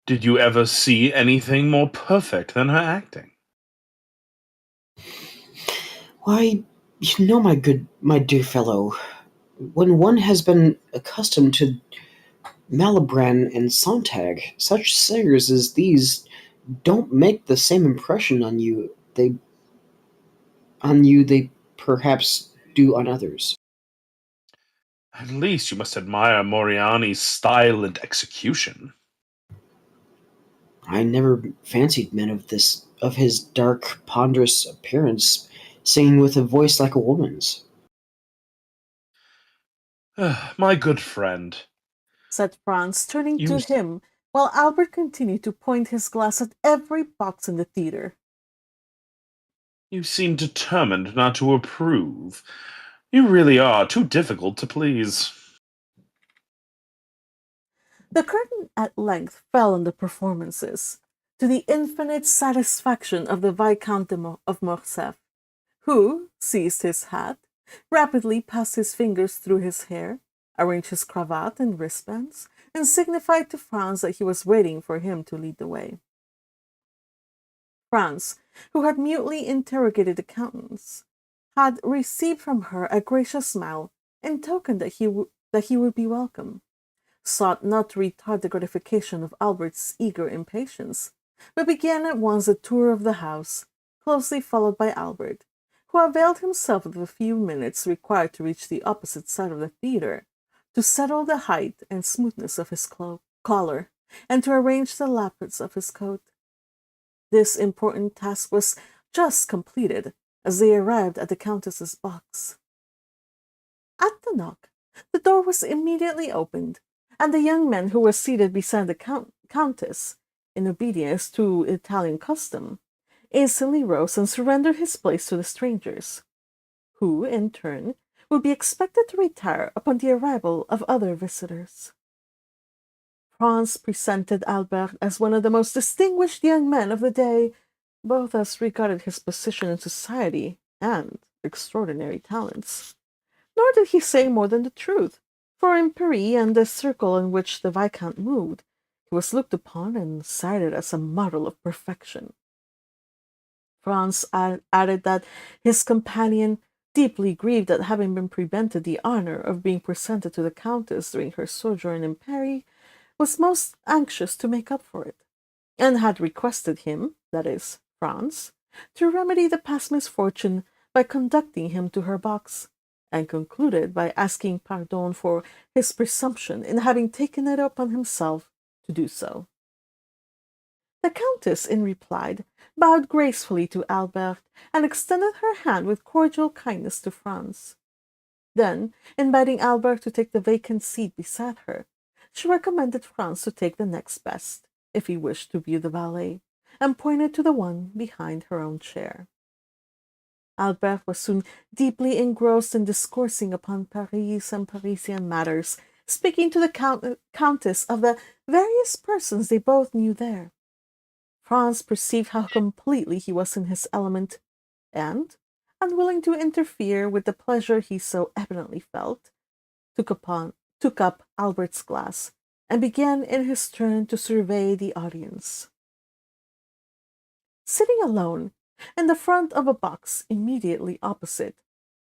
Did you ever see anything more perfect than her acting? Why, you know, my dear fellow, when one has been accustomed to Malibran and Sontag, such singers as these don't make the same impression on you they perhaps do on others. At least you must admire Moriani's style and execution. I never fancied men of his dark, ponderous appearance singing with a voice like a woman's. My good friend, said Franz, turning you to him, while Albert continued to point his glass at every box in the theater. you seem determined not to approve. You really are too difficult to please. The curtain at length fell on the performances, to the infinite satisfaction of the Viscount of Morcerf, who seized his hat, rapidly passed his fingers through his hair, arranged his cravat and wristbands, and signified to Franz that he was waiting for him to lead the way. Franz, who had mutely interrogated the Countess, had received from her a gracious smile in token that he would be welcome, sought not to retard the gratification of Albert's eager impatience, but began at once a tour of the house, closely followed by Albert, who availed himself of the few minutes required to reach the opposite side of the theatre, to settle the height and smoothness of his collar, and to arrange the lappets of his coat. This important task was just completed as they arrived at the Countess's box. At the knock, the door was immediately opened, and the young man who was seated beside the Countess, in obedience to Italian custom, instantly rose and surrendered his place to the strangers, who, in turn, would be expected to retire upon the arrival of other visitors. Franz presented Albert as one of the most distinguished young men of the day, both as regarded his position in society and extraordinary talents. Nor did he say more than the truth, for in Paris and the circle in which the Viscount moved, he was looked upon and cited as a model of perfection. Franz added that his companion, deeply grieved at having been prevented the honor of being presented to the Countess during her sojourn in Paris, was most anxious to make up for it, and had requested him, that is, Franz, to remedy the past misfortune by conducting him to her box, and concluded by asking pardon for his presumption in having taken it upon himself to do so. The Countess, in reply, bowed gracefully to Albert, and extended her hand with cordial kindness to Franz. Then, inviting Albert to take the vacant seat beside her, she recommended Franz to take the next best, if he wished to view the ballet, and pointed to the one behind her own chair. Albert was soon deeply engrossed in discoursing upon Paris and Parisian matters, speaking to the Countess of the various persons they both knew there. Franz perceived how completely he was in his element, and, unwilling to interfere with the pleasure he so evidently felt, took up Albert's glass, and began in his turn to survey the audience. Sitting alone, in the front of a box immediately opposite,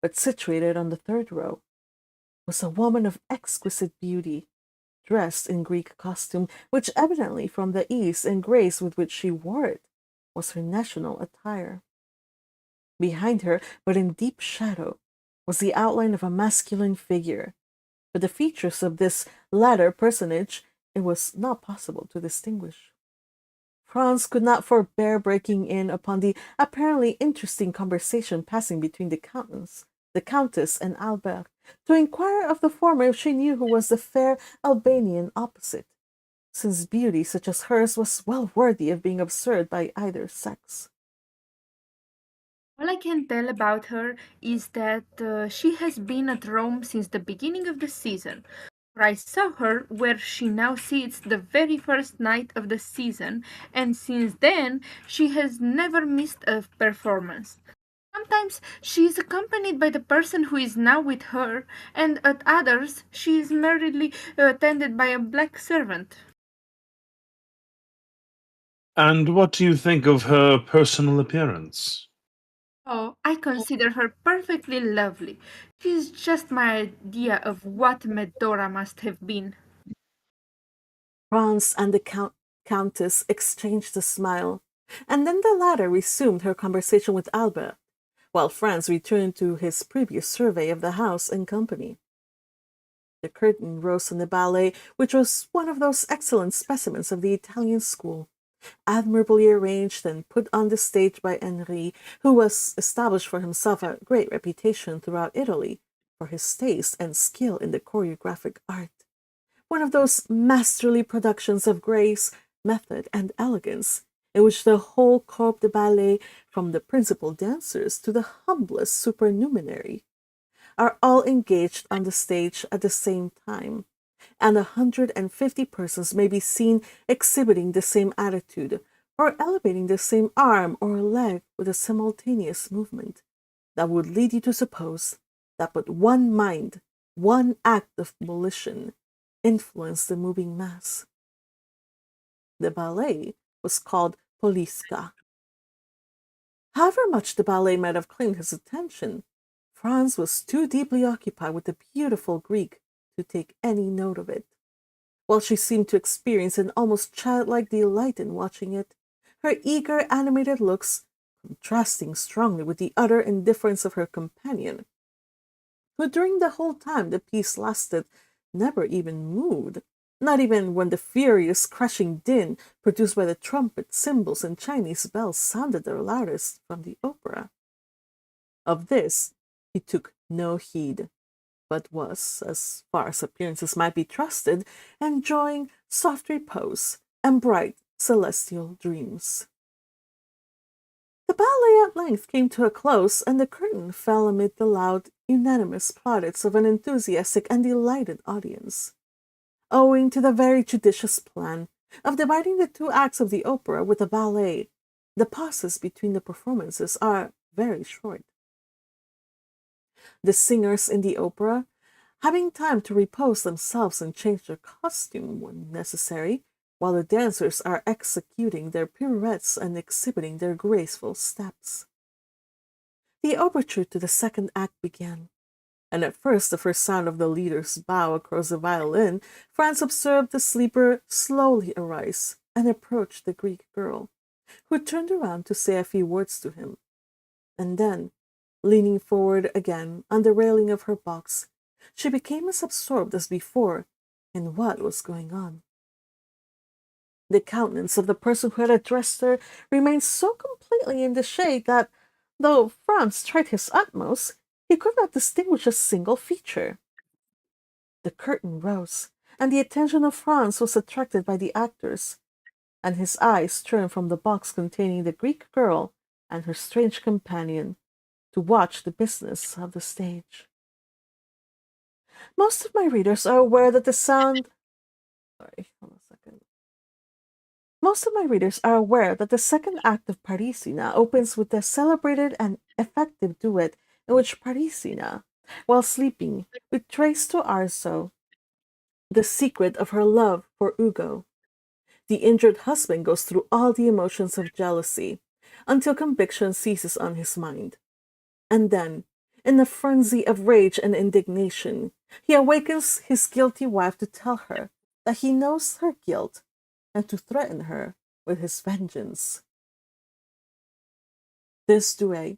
but situated on the third row, was a woman of exquisite beauty, dressed in Greek costume, which evidently, from the ease and grace with which she wore it, was her national attire. Behind her, but in deep shadow, was the outline of a masculine figure, but the features of this latter personage it was not possible to distinguish. Franz could not forbear breaking in upon the apparently interesting conversation passing between the Countess and Albert, to inquire of the former if she knew who was the fair Albanian opposite, since beauty such as hers was well worthy of being observed by either sex. All I can tell about her is that she has been at Rome since the beginning of the season. For I saw her where she now sits the very first night of the season, and since then she has never missed a performance. Sometimes she is accompanied by the person who is now with her, and at others she is merely attended by a black servant. And what do you think of her personal appearance? Oh, I consider her perfectly lovely. She is just my idea of what Medora must have been. Franz and the Countess exchanged a smile, and then the latter resumed her conversation with Albert, while Franz returned to his previous survey of the house and company. The curtain rose on the ballet, which was one of those excellent specimens of the Italian school, admirably arranged and put on the stage by Henri, who was established for himself a great reputation throughout Italy for his taste and skill in the choreographic art. One of those masterly productions of grace, method, and elegance, in which the whole corps de ballet, from the principal dancers to the humblest supernumerary, are all engaged on the stage at the same time, and 150 persons may be seen exhibiting the same attitude, or elevating the same arm or leg with a simultaneous movement, that would lead you to suppose that but one mind, one act of volition, influenced the moving mass. The ballet was called Poliska. However much the ballet might have claimed his attention, Franz was too deeply occupied with the beautiful Greek to take any note of it. While she seemed to experience an almost childlike delight in watching it, her eager, animated looks contrasting strongly with the utter indifference of her companion, who during the whole time the piece lasted never even moved, not even when the furious, crushing din produced by the trumpet, cymbals, and Chinese bells sounded their loudest from the opera. Of this he took no heed, but was, as far as appearances might be trusted, enjoying soft repose and bright celestial dreams. The ballet at length came to a close, and the curtain fell amid the loud, unanimous plaudits of an enthusiastic and delighted audience. Owing to the very judicious plan of dividing the two acts of the opera with the ballet, the pauses between the performances are very short. The singers in the opera, having time to repose themselves and change their costume when necessary, while the dancers are executing their pirouettes and exhibiting their graceful steps. The overture to the second act began, and at first the first sound of the leader's bow across the violin, Franz observed the sleeper slowly arise and approach the Greek girl, who turned around to say a few words to him, and then, leaning forward again on the railing of her box, she became as absorbed as before in what was going on. The countenance of the person who had addressed her remained so completely in the shade that, though Franz tried his utmost, he could not distinguish a single feature. The curtain rose, and the attention of Franz was attracted by the actors, and his eyes turned from the box containing the Greek girl and her strange companion to watch the business of the stage. Most of my readers are aware that the sound... Sorry, hold on a second. Most of my readers are aware that the second act of Parisina opens with the celebrated and effective duet in which Parisina, while sleeping, betrays to Arso the secret of her love for Ugo. The injured husband goes through all the emotions of jealousy until conviction seizes on his mind. And then, in a frenzy of rage and indignation, he awakens his guilty wife to tell her that he knows her guilt and to threaten her with his vengeance. This duet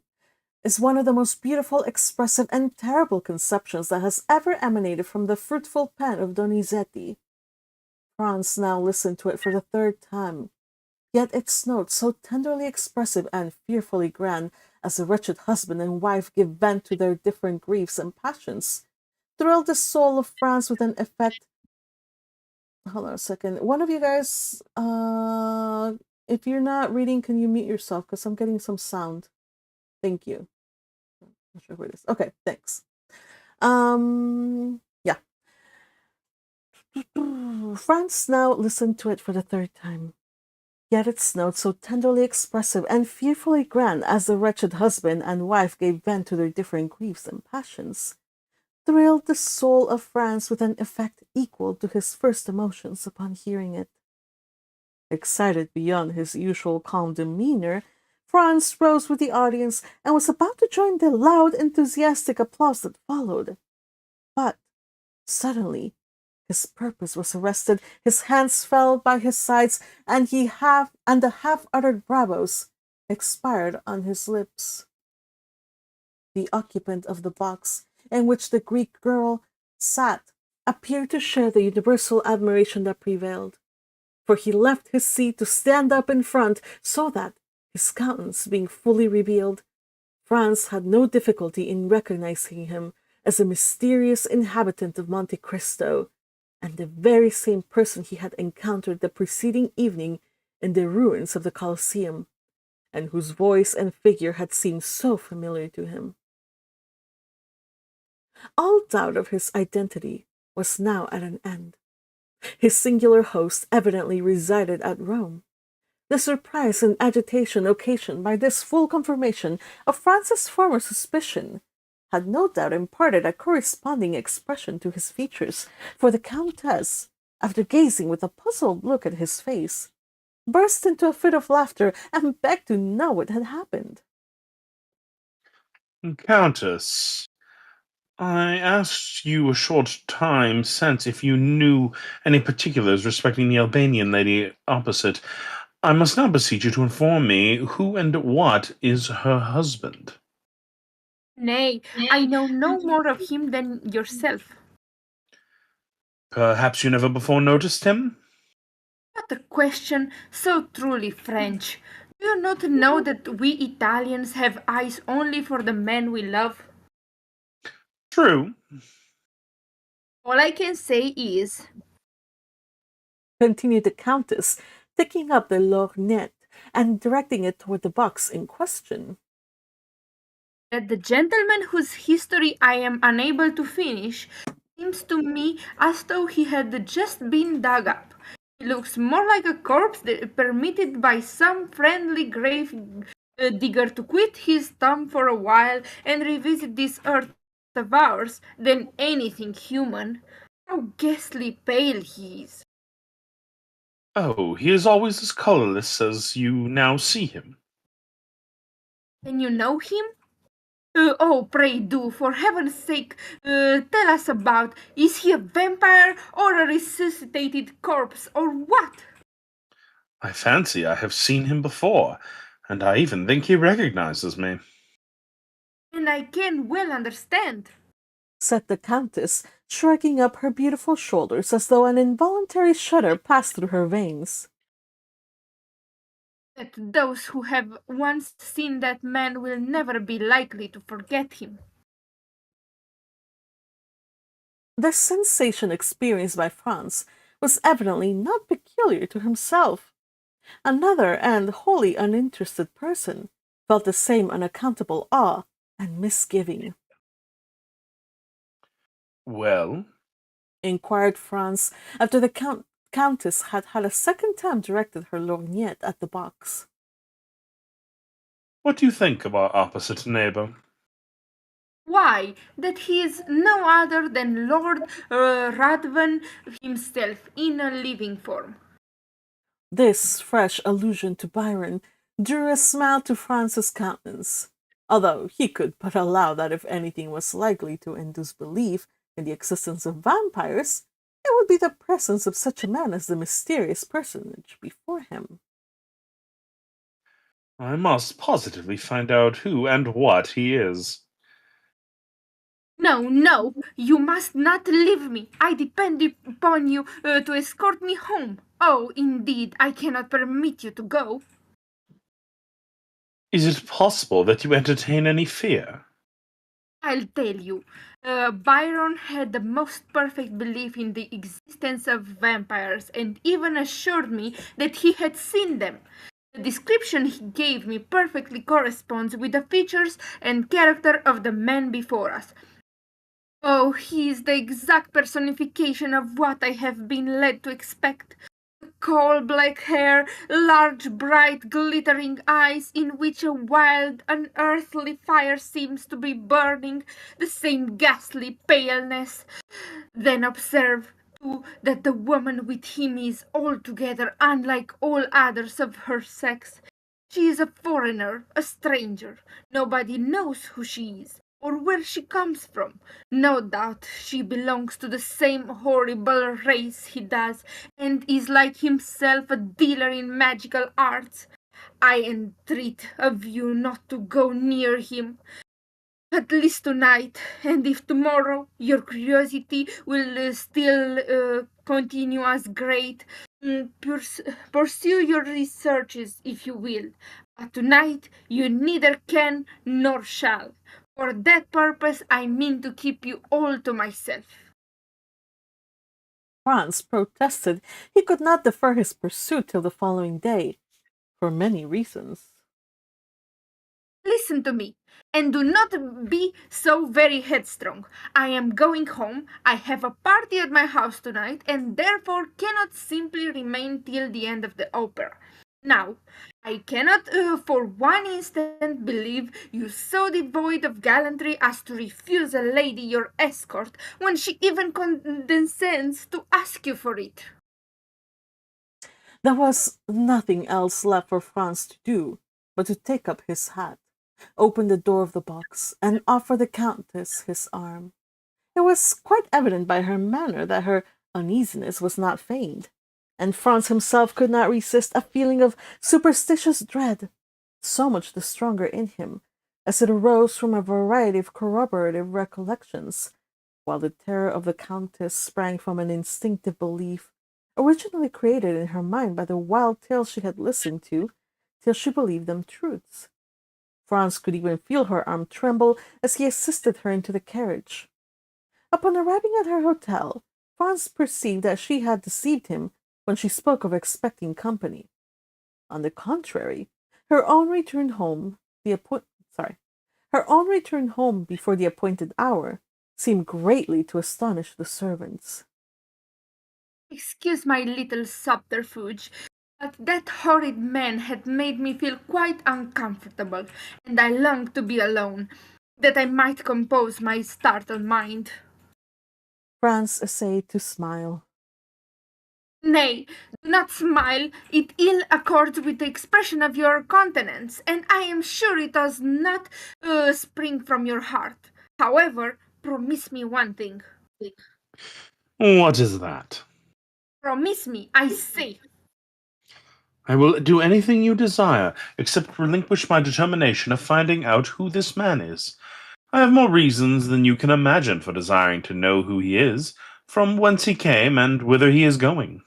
is one of the most beautiful, expressive, and terrible conceptions that has ever emanated from the fruitful pen of Donizetti. Franz now listened to it for the third time, yet its notes so tenderly expressive and fearfully grand as the wretched husband and wife give vent to their different griefs and passions, thrilled the soul of France with an effect. Hold on a second. One of you guys, if you're not reading, can you mute yourself? Because I'm getting some sound. Thank you. Not sure who it is. Okay, thanks. Yeah. Franz now listened to it for the third time. Yet its notes so tenderly expressive and fearfully grand as the wretched husband and wife gave vent to their different griefs and passions, thrilled the soul of Franz with an effect equal to his first emotions upon hearing it. Excited beyond his usual calm demeanor, Franz rose with the audience and was about to join the loud, enthusiastic applause that followed. But suddenly, his purpose was arrested, his hands fell by his sides, and the half-uttered bravos expired on his lips. The occupant of the box in which the Greek girl sat appeared to share the universal admiration that prevailed, for he left his seat to stand up in front, so that, his countenance being fully revealed, Franz had no difficulty in recognizing him as a mysterious inhabitant of Monte Cristo, and the very same person he had encountered the preceding evening in the ruins of the Colosseum, and whose voice and figure had seemed so familiar to him. All doubt of his identity was now at an end. His singular host evidently resided at Rome. The surprise and agitation occasioned by this full confirmation of Francis' former suspicion had no doubt imparted a corresponding expression to his features, for the Countess, after gazing with a puzzled look at his face, burst into a fit of laughter and begged to know what had happened. Countess, I asked you a short time since if you knew any particulars respecting the Albanian lady opposite. I must now beseech you to inform me who and what is her husband. Nay, I know no more of him than yourself. Perhaps you never before noticed him? What a question, so truly French. Do you not know that we Italians have eyes only for the men we love? True. All I can say is, continued the Countess, taking up the lorgnette and directing it toward the box in question, that the gentleman whose history I am unable to finish seems to me as though he had just been dug up. He looks more like a corpse permitted by some friendly grave digger to quit his tomb for a while and revisit this earth of ours than anything human. How ghastly pale he is! Oh, he is always as colorless as you now see him. Can you know him? Oh, pray do, for heaven's sake, tell us about. Is he a vampire or a resuscitated corpse or what? I fancy I have seen him before, and I even think he recognizes me. And I can well understand, said the Countess, shrugging up her beautiful shoulders as though an involuntary shudder passed through her veins, that those who have once seen that man will never be likely to forget him. The sensation experienced by Franz was evidently not peculiar to himself. Another and wholly uninterested person felt the same unaccountable awe and misgiving. Well? Inquired Franz after the Countess had had a second time directed her lorgnette at the box. What do you think of our opposite neighbor? Why, that he is no other than Lord Ruthven himself in a living form. This fresh allusion to Byron drew a smile to Franz's countenance, although he could but allow that if anything was likely to induce belief in the existence of vampires, it would be the presence of such a man as the mysterious personage before him. I must positively find out who and what he is. No, no, you must not leave me. I depend upon you to escort me home. Oh, indeed, I cannot permit you to go. Is it possible that you entertain any fear? I'll tell you. Byron had the most perfect belief in the existence of vampires and even assured me that he had seen them. The description he gave me perfectly corresponds with the features and character of the man before us. Oh, he is the exact personification of what I have been led to expect. Coal black hair, large, bright, glittering eyes in which a wild, unearthly fire seems to be burning, the same ghastly paleness. Then observe, too, that the woman with him is altogether unlike all others of her sex. She is a foreigner, a stranger. Nobody knows who she is, or where she comes from. No doubt she belongs to the same horrible race he does, and is like himself a dealer in magical arts. I entreat of you not to go near him, at least tonight, and if tomorrow your curiosity will still continue as great, pursue your researches if you will. But tonight you neither can nor shall. For that purpose I mean to keep you all to myself. Franz protested he could not defer his pursuit till the following day, for many reasons. Listen to me, and do not be so very headstrong. I am going home. I have a party at my house tonight, and therefore cannot simply remain till the end of the opera. Now, I cannot for one instant believe you so devoid of gallantry as to refuse a lady your escort when she even condescends to ask you for it. There was nothing else left for Franz to do but to take up his hat, open the door of the box, and offer the Countess his arm. It was quite evident by her manner that her uneasiness was not feigned, and Franz himself could not resist a feeling of superstitious dread, so much the stronger in him, as it arose from a variety of corroborative recollections, while the terror of the Countess sprang from an instinctive belief originally created in her mind by the wild tales she had listened to till she believed them truths. Franz could even feel her arm tremble as he assisted her into the carriage. Upon arriving at her hotel, Franz perceived that she had deceived him when she spoke of expecting company. On the contrary, her own return home her own return home before the appointed hour seemed greatly to astonish the servants. Excuse my little subterfuge, but that horrid man had made me feel quite uncomfortable, and I longed to be alone, that I might compose my startled mind. Franz essayed to smile. Nay, do not smile. It ill accords with the expression of your countenance, and I am sure it does not spring from your heart. However, promise me one thing. What is that? Promise me, I say. I will do anything you desire, except relinquish my determination of finding out who this man is. I have more reasons than you can imagine for desiring to know who he is, from whence he came, and whither he is going.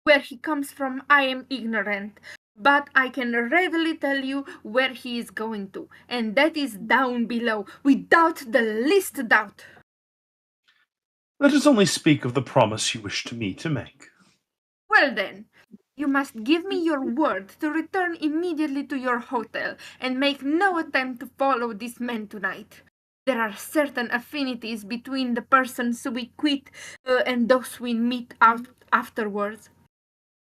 Where he comes from, I am ignorant, but I can readily tell you where he is going to, and that is down below, without the least doubt. Let us only speak of the promise you wish me to make. Well then, you must give me your word to return immediately to your hotel and make no attempt to follow this man tonight. There are certain affinities between the persons we quit and those we meet out afterwards.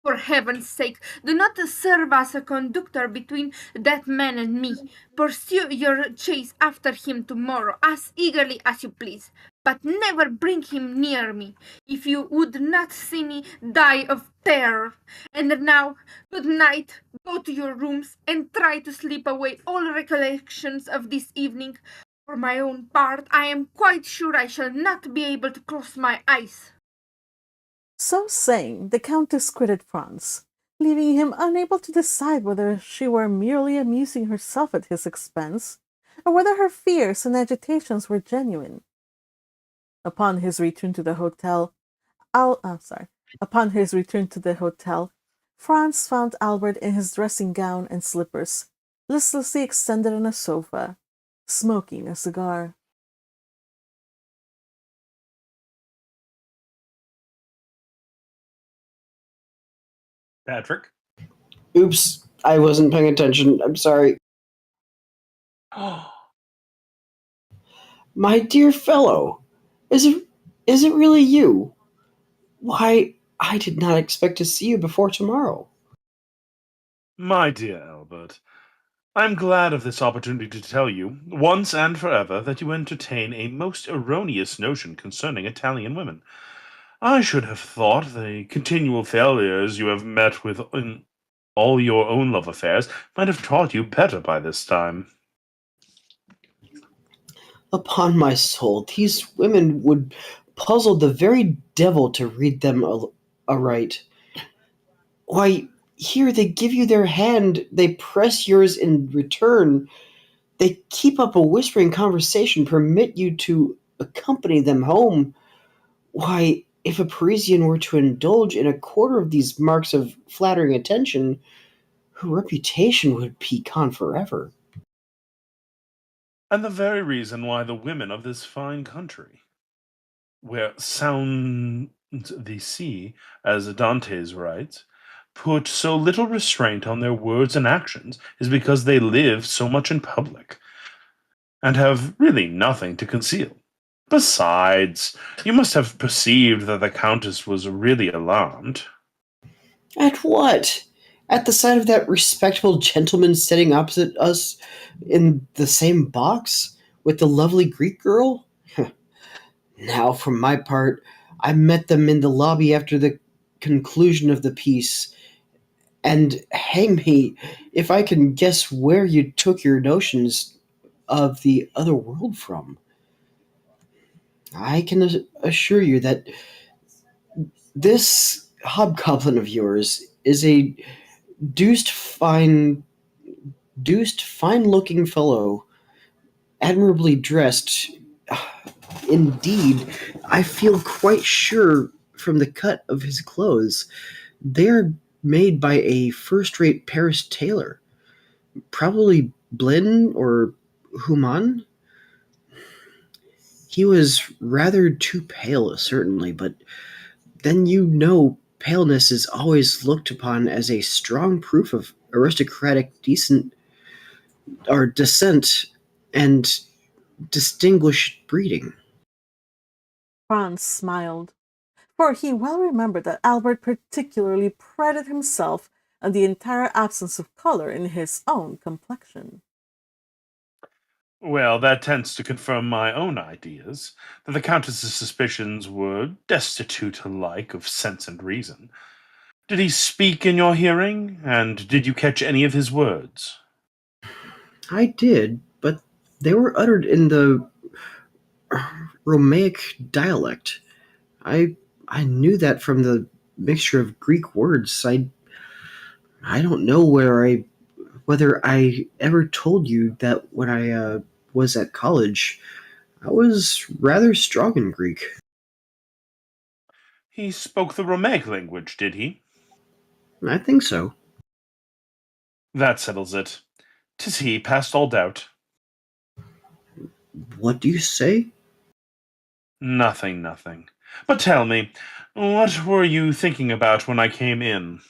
For heaven's sake, do not serve as a conductor between that man and me. Pursue your chase after him tomorrow as eagerly as you please, but never bring him near me, if you would not see me die of terror. And now, good night. Go to your rooms and try to sleep away all recollections of this evening. For my own part, I am quite sure I shall not be able to close my eyes. So saying, the Countess quitted Franz, leaving him unable to decide whether she were merely amusing herself at his expense, or whether her fears and agitations were genuine. Upon his return to the hotel, Upon his return to the hotel, Franz found Albert in his dressing gown and slippers, listlessly extended on a sofa, smoking a cigar. Patrick? Oops, I wasn't paying attention. I'm sorry. My dear fellow, is it really you? Why, I did not expect to see you before tomorrow. My dear Albert, I am glad of this opportunity to tell you, once and forever, that you entertain a most erroneous notion concerning Italian women. I should have thought the continual failures you have met with in all your own love affairs might have taught you better by this time. Upon my soul, these women would puzzle the very devil to read them aright. Why, here they give you their hand, they press yours in return, they keep up a whispering conversation, permit you to accompany them home. Why, if a Parisian were to indulge in a quarter of these marks of flattering attention, her reputation would be gone forever. And the very reason why the women of this fine country, where sound the sea, as Dantes writes, put so little restraint on their words and actions, is because they live so much in public, and have really nothing to conceal. Besides, you must have perceived that the Countess was really alarmed. At what? At the sight of that respectable gentleman sitting opposite us in the same box with the lovely Greek girl? Now, for my part, I met them in the lobby after the conclusion of the piece, and hang me if I can guess where you took your notions of the other world from. I can assure you that this hobgoblin of yours is a deuced fine looking fellow, admirably dressed. Indeed, I feel quite sure from the cut of his clothes they are made by a first rate Paris tailor, probably Blin or Human. He was rather too pale, certainly, but then paleness is always looked upon as a strong proof of aristocratic descent and distinguished breeding. Franz smiled, for he well remembered that Albert particularly prided himself on the entire absence of color in his own complexion. Well, that tends to confirm my own ideas, that the Countess's suspicions were destitute alike of sense and reason. Did he speak in your hearing, and did you catch any of his words? I did, but they were uttered in the Romaic dialect. I knew that from the mixture of Greek words. I don't know whether I ever told you that when I was at college, I was rather strong in Greek. He spoke the Romaic language, did he? I think so. That settles it. 'Tis he, past all doubt. What do you say? Nothing, nothing. But tell me, what were you thinking about when I came in?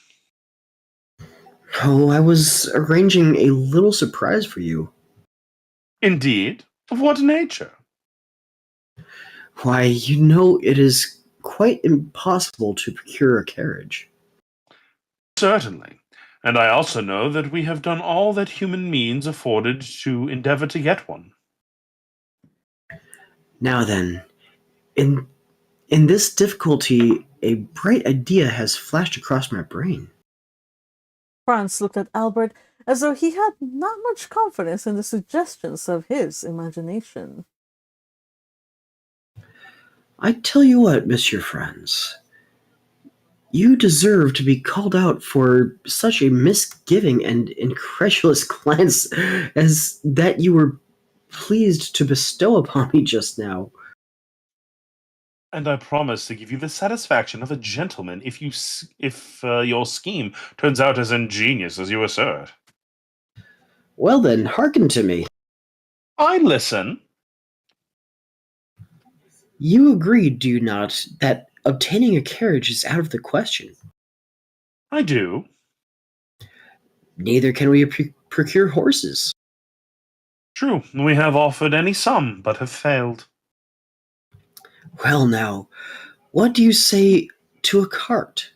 Oh, I was arranging a little surprise for you. Indeed? Of what nature? Why, it is quite impossible to procure a carriage. Certainly. And I also know that we have done all that human means afforded to endeavor to get one. Now then, in this difficulty, a bright idea has flashed across my brain. Franz looked at Albert as though he had not much confidence in the suggestions of his imagination. I tell you what, Monsieur Franz, you deserve to be called out for such a misgiving and incredulous glance as that you were pleased to bestow upon me just now. And I promise to give you the satisfaction of a gentleman if your scheme turns out as ingenious as you assert. Well then, hearken to me. I listen. You agree, do you not, that obtaining a carriage is out of the question? I do. Neither can we procure horses. True, we have offered any sum, but have failed. Well now, what do you say to a cart?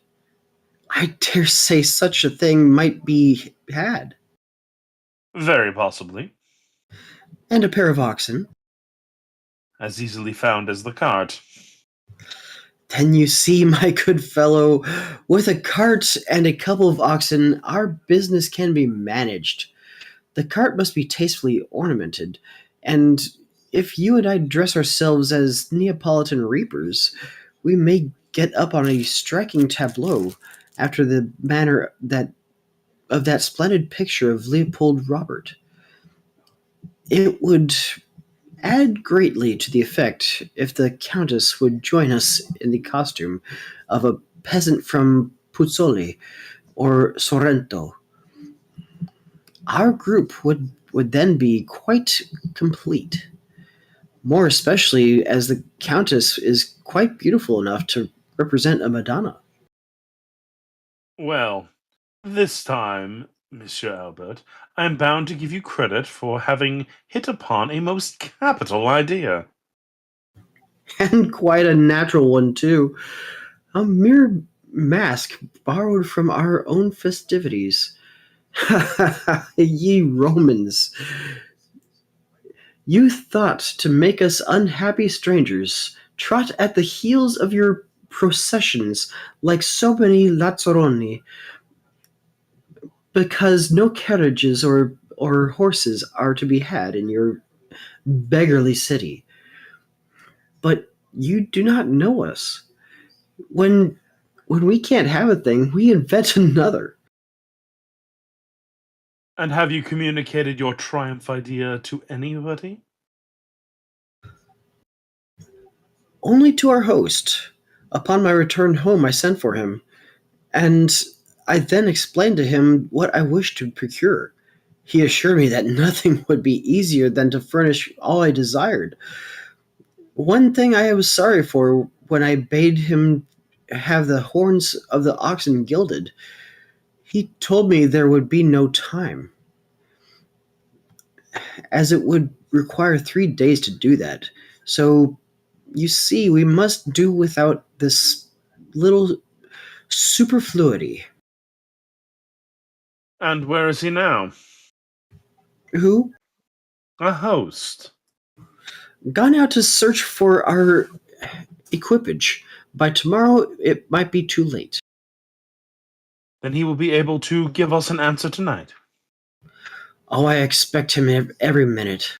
I dare say such a thing might be had. Very possibly. And a pair of oxen. As easily found as the cart. Then you see, my good fellow, with a cart and a couple of oxen, our business can be managed. The cart must be tastefully ornamented, and if you and I dress ourselves as Neapolitan reapers, we may get up on a striking tableau after the manner of that splendid picture of Leopold Robert. It would add greatly to the effect if the Countess would join us in the costume of a peasant from Puzzoli or Sorrento. Our group would then be quite complete, more especially as the Countess is quite beautiful enough to represent a Madonna. Well, this time, Monsieur Albert, I am bound to give you credit for having hit upon a most capital idea. And quite a natural one, too. A mere mask borrowed from our own festivities. Ye Romans! You thought to make us unhappy strangers trot at the heels of your processions like so many lazzaroni, because no carriages or horses are to be had in your beggarly city. But you do not know us. When we can't have a thing, we invent another. And have you communicated your triumph idea to anybody? Only to our host. Upon my return home, I sent for him, and I then explained to him what I wished to procure. He assured me that nothing would be easier than to furnish all I desired. One thing I was sorry for when I bade him have the horns of the oxen gilded. He told me there would be no time, as it would require 3 days to do that. So, you see, we must do without this little superfluity. And where is he now? Who? A host. Gone out to search for our equipage. By tomorrow, it might be too late. Then he will be able to give us an answer tonight. Oh, I expect him every minute.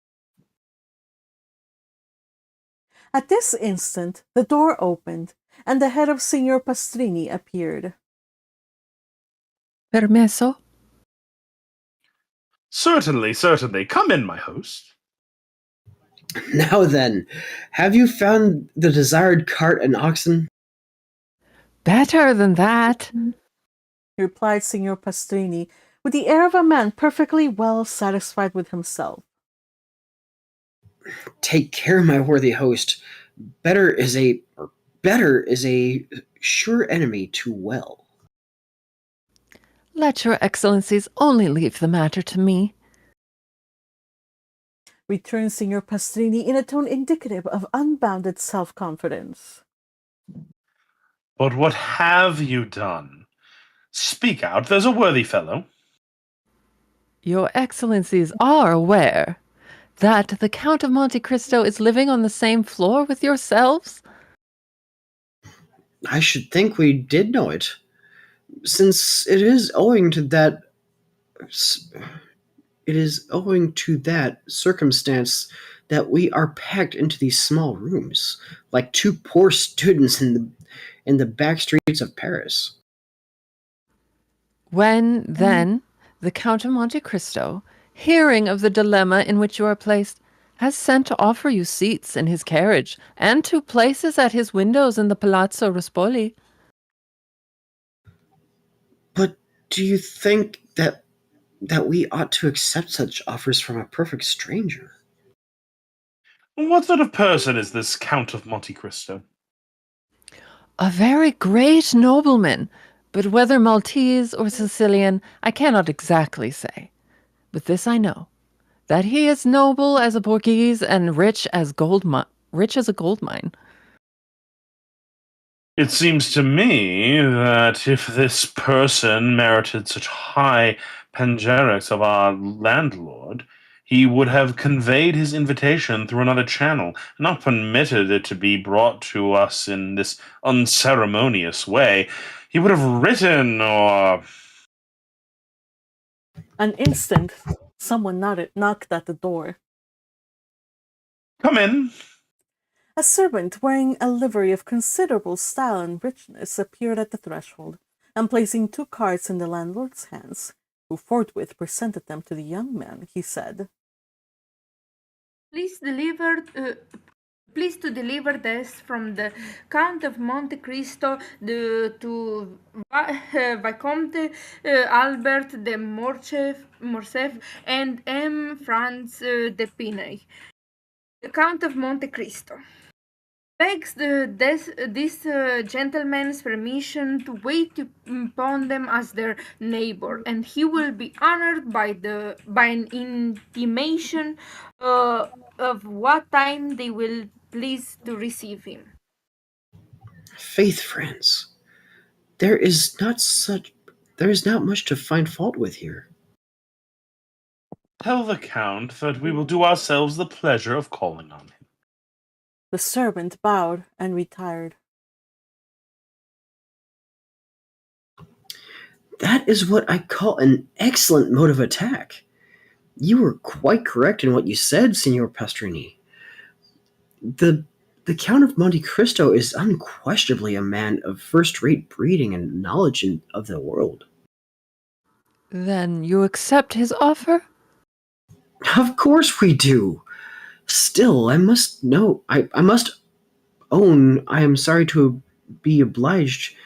At this instant, the door opened, and the head of Signor Pastrini appeared. Permesso? Certainly, certainly. Come in, my host. Now then, have you found the desired cart and oxen? Better than that, replied Signor Pastrini, with the air of a man perfectly well satisfied with himself. Take care, my worthy host. Better is a sure enemy to well. Let your excellencies only leave the matter to me, returned Signor Pastrini in a tone indicative of unbounded self-confidence. But what have you done? Speak out, there's a worthy fellow. Your excellencies are aware that the Count of Monte Cristo is living on the same floor with yourselves? I should think we did know it, since it is owing to that circumstance that we are packed into these small rooms, like two poor students in the back streets of Paris. When, then, the Count of Monte Cristo, hearing of the dilemma in which you are placed, has sent to offer you seats in his carriage and 2 places at his windows in the Palazzo Ruspoli. But do you think that we ought to accept such offers from a perfect stranger? What sort of person is this Count of Monte Cristo? A very great nobleman, but whether Maltese or Sicilian, I cannot exactly say. But this I know, that he is noble as a Portuguese and rich as a gold mine. It seems to me that if this person merited such high panegyrics of our landlord, he would have conveyed his invitation through another channel, not permitted it to be brought to us in this unceremonious way. He would have written or... An instant, someone knocked at the door. Come in. A servant wearing a livery of considerable style and richness appeared at the threshold, and placing 2 cards in the landlord's hands, who forthwith presented them to the young man, he said, Please to deliver this from the Count of Monte Cristo to Vicomte Albert de Morcerf and M. Franz de Pinay, the Count of Monte Cristo. Begs this gentleman's permission to wait upon them as their neighbor, and he will be honored by an intimation of what time they will please to receive him. Faith, friends, there is not much to find fault with here. Tell the Count that we will do ourselves the pleasure of calling on him. The servant bowed and retired. That is what I call an excellent mode of attack. You were quite correct in what you said, Signor Pastrini. The Count of Monte Cristo is unquestionably a man of first-rate breeding and knowledge of the world. Then you accept his offer? Of course we do. Still, I must own I am sorry to be obliged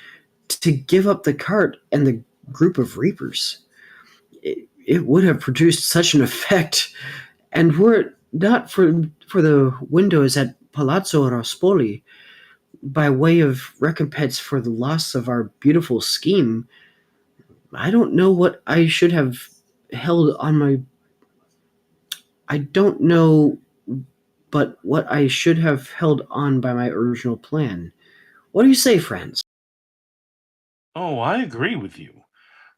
to give up the cart and the group of reapers. It would have produced such an effect, and were it not for the windows at Palazzo Rospoli, by way of recompense for the loss of our beautiful scheme, I don't know what I should have held on my... I don't know but what I should have held on by my original plan. What do you say, friends? Oh, I agree with you.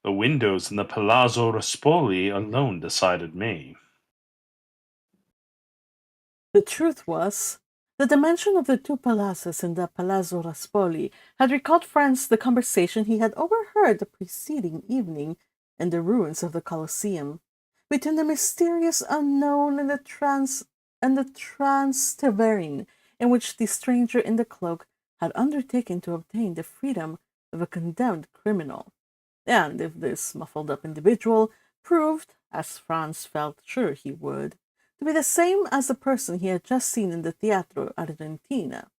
The windows in the Palazzo Rospoli alone decided me. The truth was, the dimension of the 2 palaces in the Palazzo Rospoli had recalled Franz the conversation he had overheard the preceding evening in the ruins of the Colosseum, between the mysterious unknown and the Transteverin, in which the stranger in the cloak had undertaken to obtain the freedom of a condemned criminal. And if this muffled-up individual proved, as Franz felt sure he would, to be the same as the person he had just seen in the Teatro Argentina,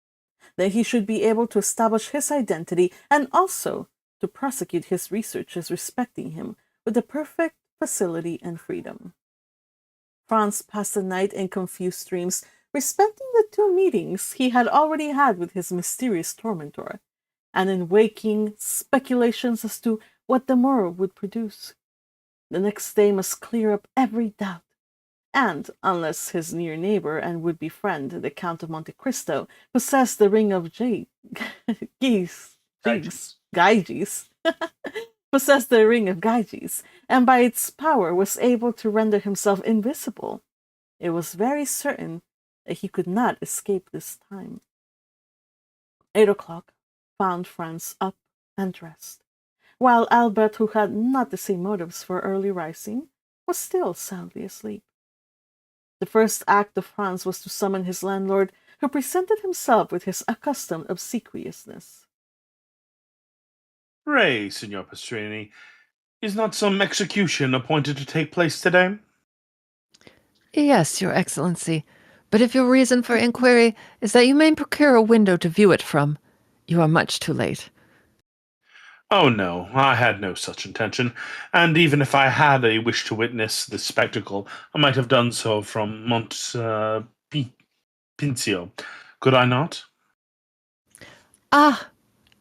then he should be able to establish his identity and also to prosecute his researches respecting him with the perfect facility and freedom. Franz passed the night in confused dreams respecting the 2 meetings he had already had with his mysterious tormentor, and in waking speculations as to what the morrow would produce. The next day must clear up every doubt, and unless his near neighbor and would-be friend, the Count of Monte Cristo, possessed the ring of Gyges, possessed the ring of Gyges, and by its power was able to render himself invisible, it was very certain that he could not escape this time. 8 o'clock found Franz up and dressed, while Albert, who had not the same motives for early rising, was still soundly asleep. The first act of Franz was to summon his landlord, who presented himself with his accustomed obsequiousness. Pray, Signor Pastrini, is not some execution appointed to take place today? Yes, Your Excellency, But if your reason for inquiry is that you may procure a window to view it from, you are much too late. Oh no, I had no such intention, and even if I had a wish to witness the spectacle, I might have done so from Pincio. Could I not? Ah,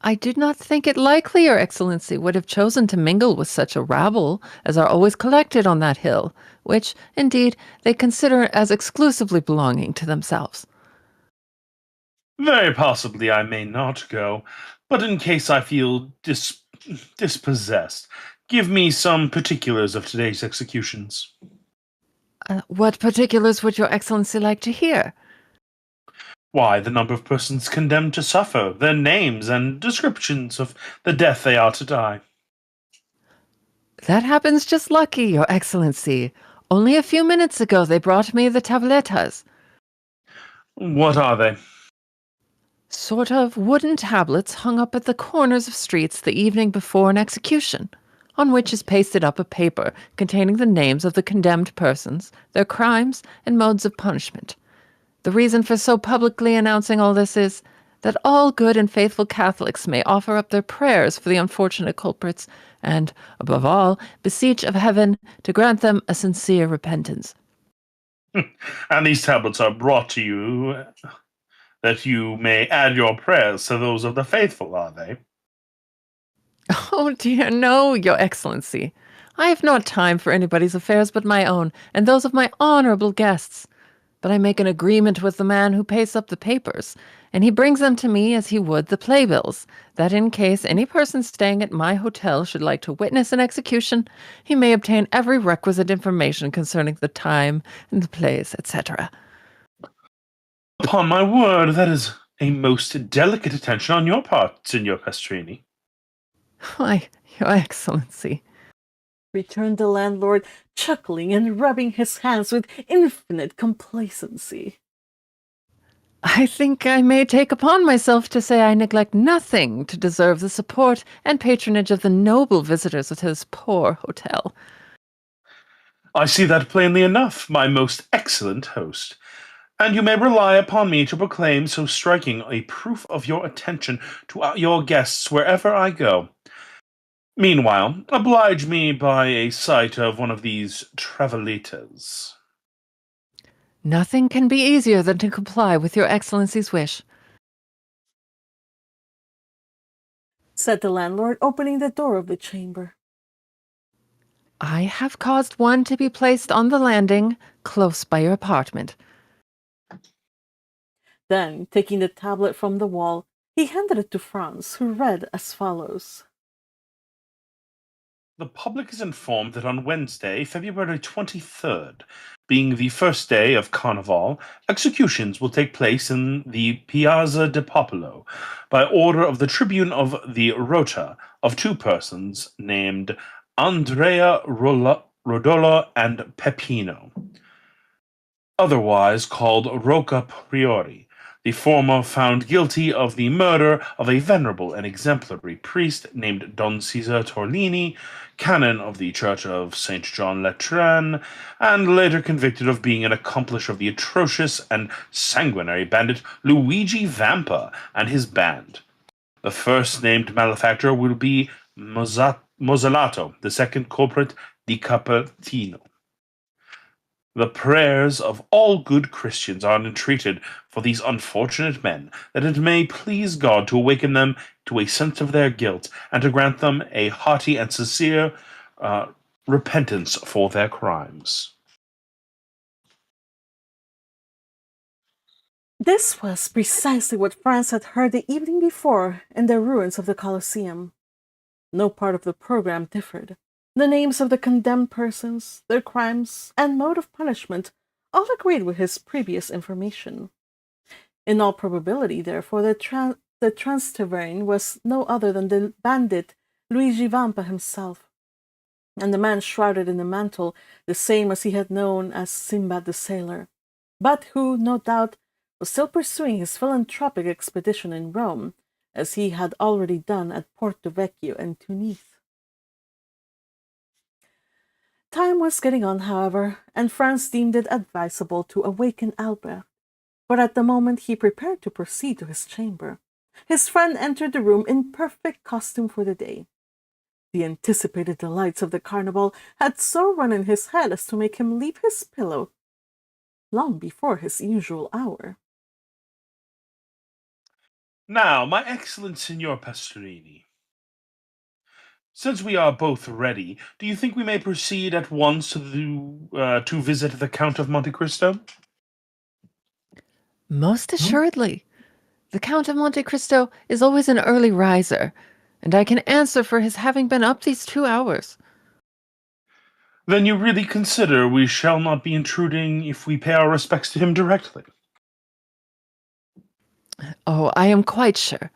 I did not think it likely Your Excellency would have chosen to mingle with such a rabble as are always collected on that hill, which, indeed, they consider as exclusively belonging to themselves. Very possibly I may not go, but in case I feel dispossessed, give me some particulars of today's executions. What particulars would Your Excellency like to hear? Why, the number of persons condemned to suffer, their names, and descriptions of the death they are to die. That happens just lucky, Your Excellency. Only a few minutes ago they brought me the tabletas. What are they? Sort of wooden tablets hung up at the corners of streets the evening before an execution, on which is pasted up a paper containing the names of the condemned persons, their crimes, and modes of punishment. The reason for so publicly announcing all this is that all good and faithful Catholics may offer up their prayers for the unfortunate culprits, and, above all, beseech of heaven to grant them a sincere repentance. And these tablets are brought to you that you may add your prayers to those of the faithful, are they? Oh dear, no, Your Excellency. I have not time for anybody's affairs but my own, and those of my honorable guests. But I make an agreement with the man who pastes up the papers, and he brings them to me as he would the playbills, that in case any person staying at my hotel should like to witness an execution, he may obtain every requisite information concerning the time and the place, etc. Upon my word, that is a most delicate attention on your part, Signor Pastrini. Why, Your Excellency. Returned the landlord, chuckling and rubbing his hands with infinite complacency. I think I may take upon myself to say I neglect nothing to deserve the support and patronage of the noble visitors of this poor hotel. I see that plainly enough, my most excellent host. And you may rely upon me to proclaim so striking a proof of your attention to your guests wherever I go. Meanwhile, oblige me by a sight of one of these travelitas. Nothing can be easier than to comply with Your Excellency's wish, Said the landlord, opening the door of the chamber. I have caused one to be placed on the landing close by your apartment. Then, taking the tablet from the wall, he handed it to Franz, who read as follows. The public is informed that on Wednesday, February 23rd, being the first day of Carnival, executions will take place in the Piazza de Popolo by order of the Tribune of the Rota of two persons named Andrea Rodolo and Peppino, otherwise called Rocca Priori, the former found guilty of the murder of a venerable and exemplary priest named Don Caesar Torlini, canon of the Church of St. John Latran, and later convicted of being an accomplice of the atrocious and sanguinary bandit Luigi Vampa and his band. The first named malefactor will be Mozzato, the second culprit Di Capatino. The prayers of all good Christians are entreated for these unfortunate men, that it may please God to awaken them to a sense of their guilt, and to grant them a hearty and sincere repentance for their crimes. This was precisely what Franz had heard the evening before in the ruins of the Colosseum. No part of the program differed. The names of the condemned persons, their crimes, and mode of punishment all agreed with his previous information. In all probability, therefore, the Transteverin was no other than the bandit Luigi Vampa himself, and the man shrouded in the mantle, the same as he had known as Sinbad the Sailor, but who, no doubt, was still pursuing his philanthropic expedition in Rome, as he had already done at Porto Vecchio and Tunis. Time was getting on, however, and Franz deemed it advisable to awaken Albert, but at the moment he prepared to proceed to his chamber, his friend entered the room in perfect costume for the day. The anticipated delights of the carnival had so run in his head as to make him leave his pillow long before his usual hour. Now, my excellent Signor Pastrini, since we are both ready, do you think we may proceed at once to visit the Count of Monte Cristo? Most assuredly. The Count of Monte Cristo is always an early riser, and I can answer for his having been up these 2 hours. Then you really consider we shall not be intruding if we pay our respects to him directly? Oh, I am quite sure.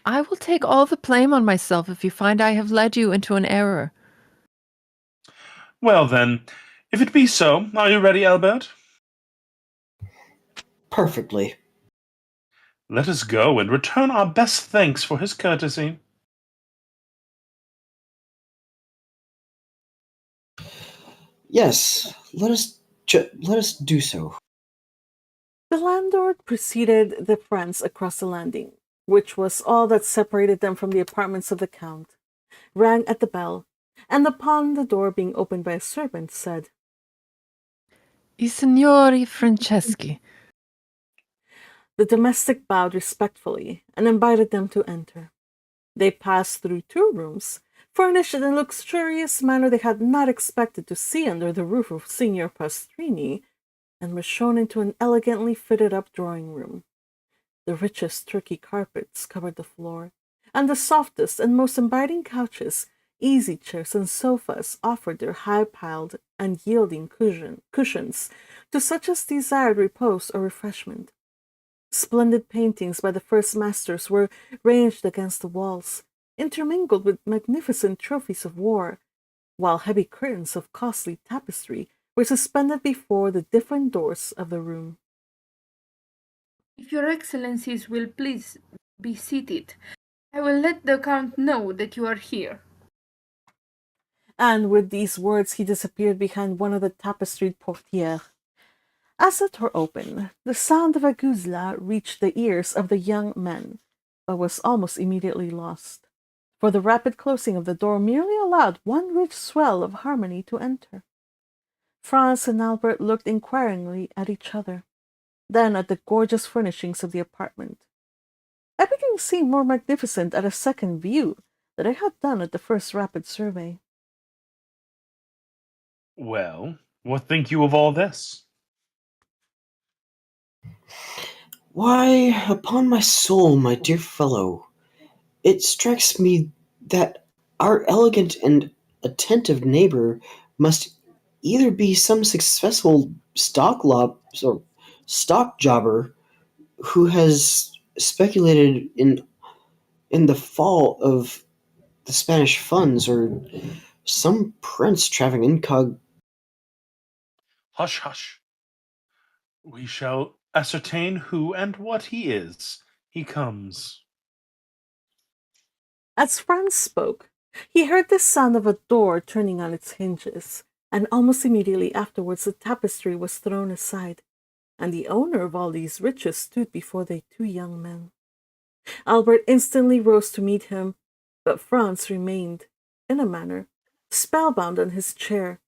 I will take all the blame on myself if you find I have led you into an error. Well then, if it be so, are you ready, Albert? Perfectly. Let us go and return our best thanks for his courtesy. Yes, let us do so. The landlord preceded the friends across the landing, which was all that separated them from the apartments of the Count, rang at the bell, and upon the door being opened by a servant, said, I Signori Franceschi. The domestic bowed respectfully and invited them to enter. They passed through 2 rooms, furnished in a luxurious manner they had not expected to see under the roof of Signor Pastrini, and were shown into an elegantly fitted-up drawing-room. The richest Turkey carpets covered the floor, and the softest and most inviting couches, easy-chairs, and sofas offered their high-piled and yielding cushions to such as desired repose or refreshment. Splendid paintings by the first masters were ranged against the walls, intermingled with magnificent trophies of war, while heavy curtains of costly tapestry were suspended before the different doors of the room. If your excellencies will please be seated, I will let the count know that you are here. And with these words he disappeared behind one of the tapestried portières. As the door opened, the sound of a guzla reached the ears of the young men, but was almost immediately lost, for the rapid closing of the door merely allowed one rich swell of harmony to enter. Franz and Albert looked inquiringly at each other, then at the gorgeous furnishings of the apartment. Everything seemed more magnificent at a second view than it had done at the first rapid survey. Well, what think you of all this? Why, upon my soul, my dear fellow, it strikes me that our elegant and attentive neighbor must either be some successful stock jobber who has speculated in the fall of the Spanish funds, or some prince traveling incog. Hush, hush. We shall ascertain who and what he is. He comes. As Franz spoke, he heard the sound of a door turning on its hinges, and almost immediately afterwards the tapestry was thrown aside, and the owner of all these riches stood before the 2 young men. Albert instantly rose to meet him, but Franz remained, in a manner, spellbound on his chair.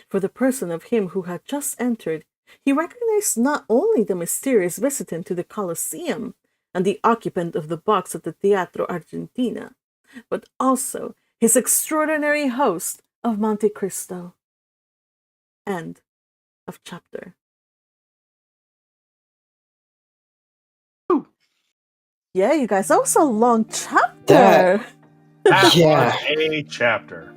For the person of him who had just entered, he recognized not only the mysterious visitant to the Colosseum and the occupant of the box at the Teatro Argentina, but also his extraordinary host of Monte Cristo. End of chapter. Yeah, you guys, that was a long chapter. That Yeah. was a chapter.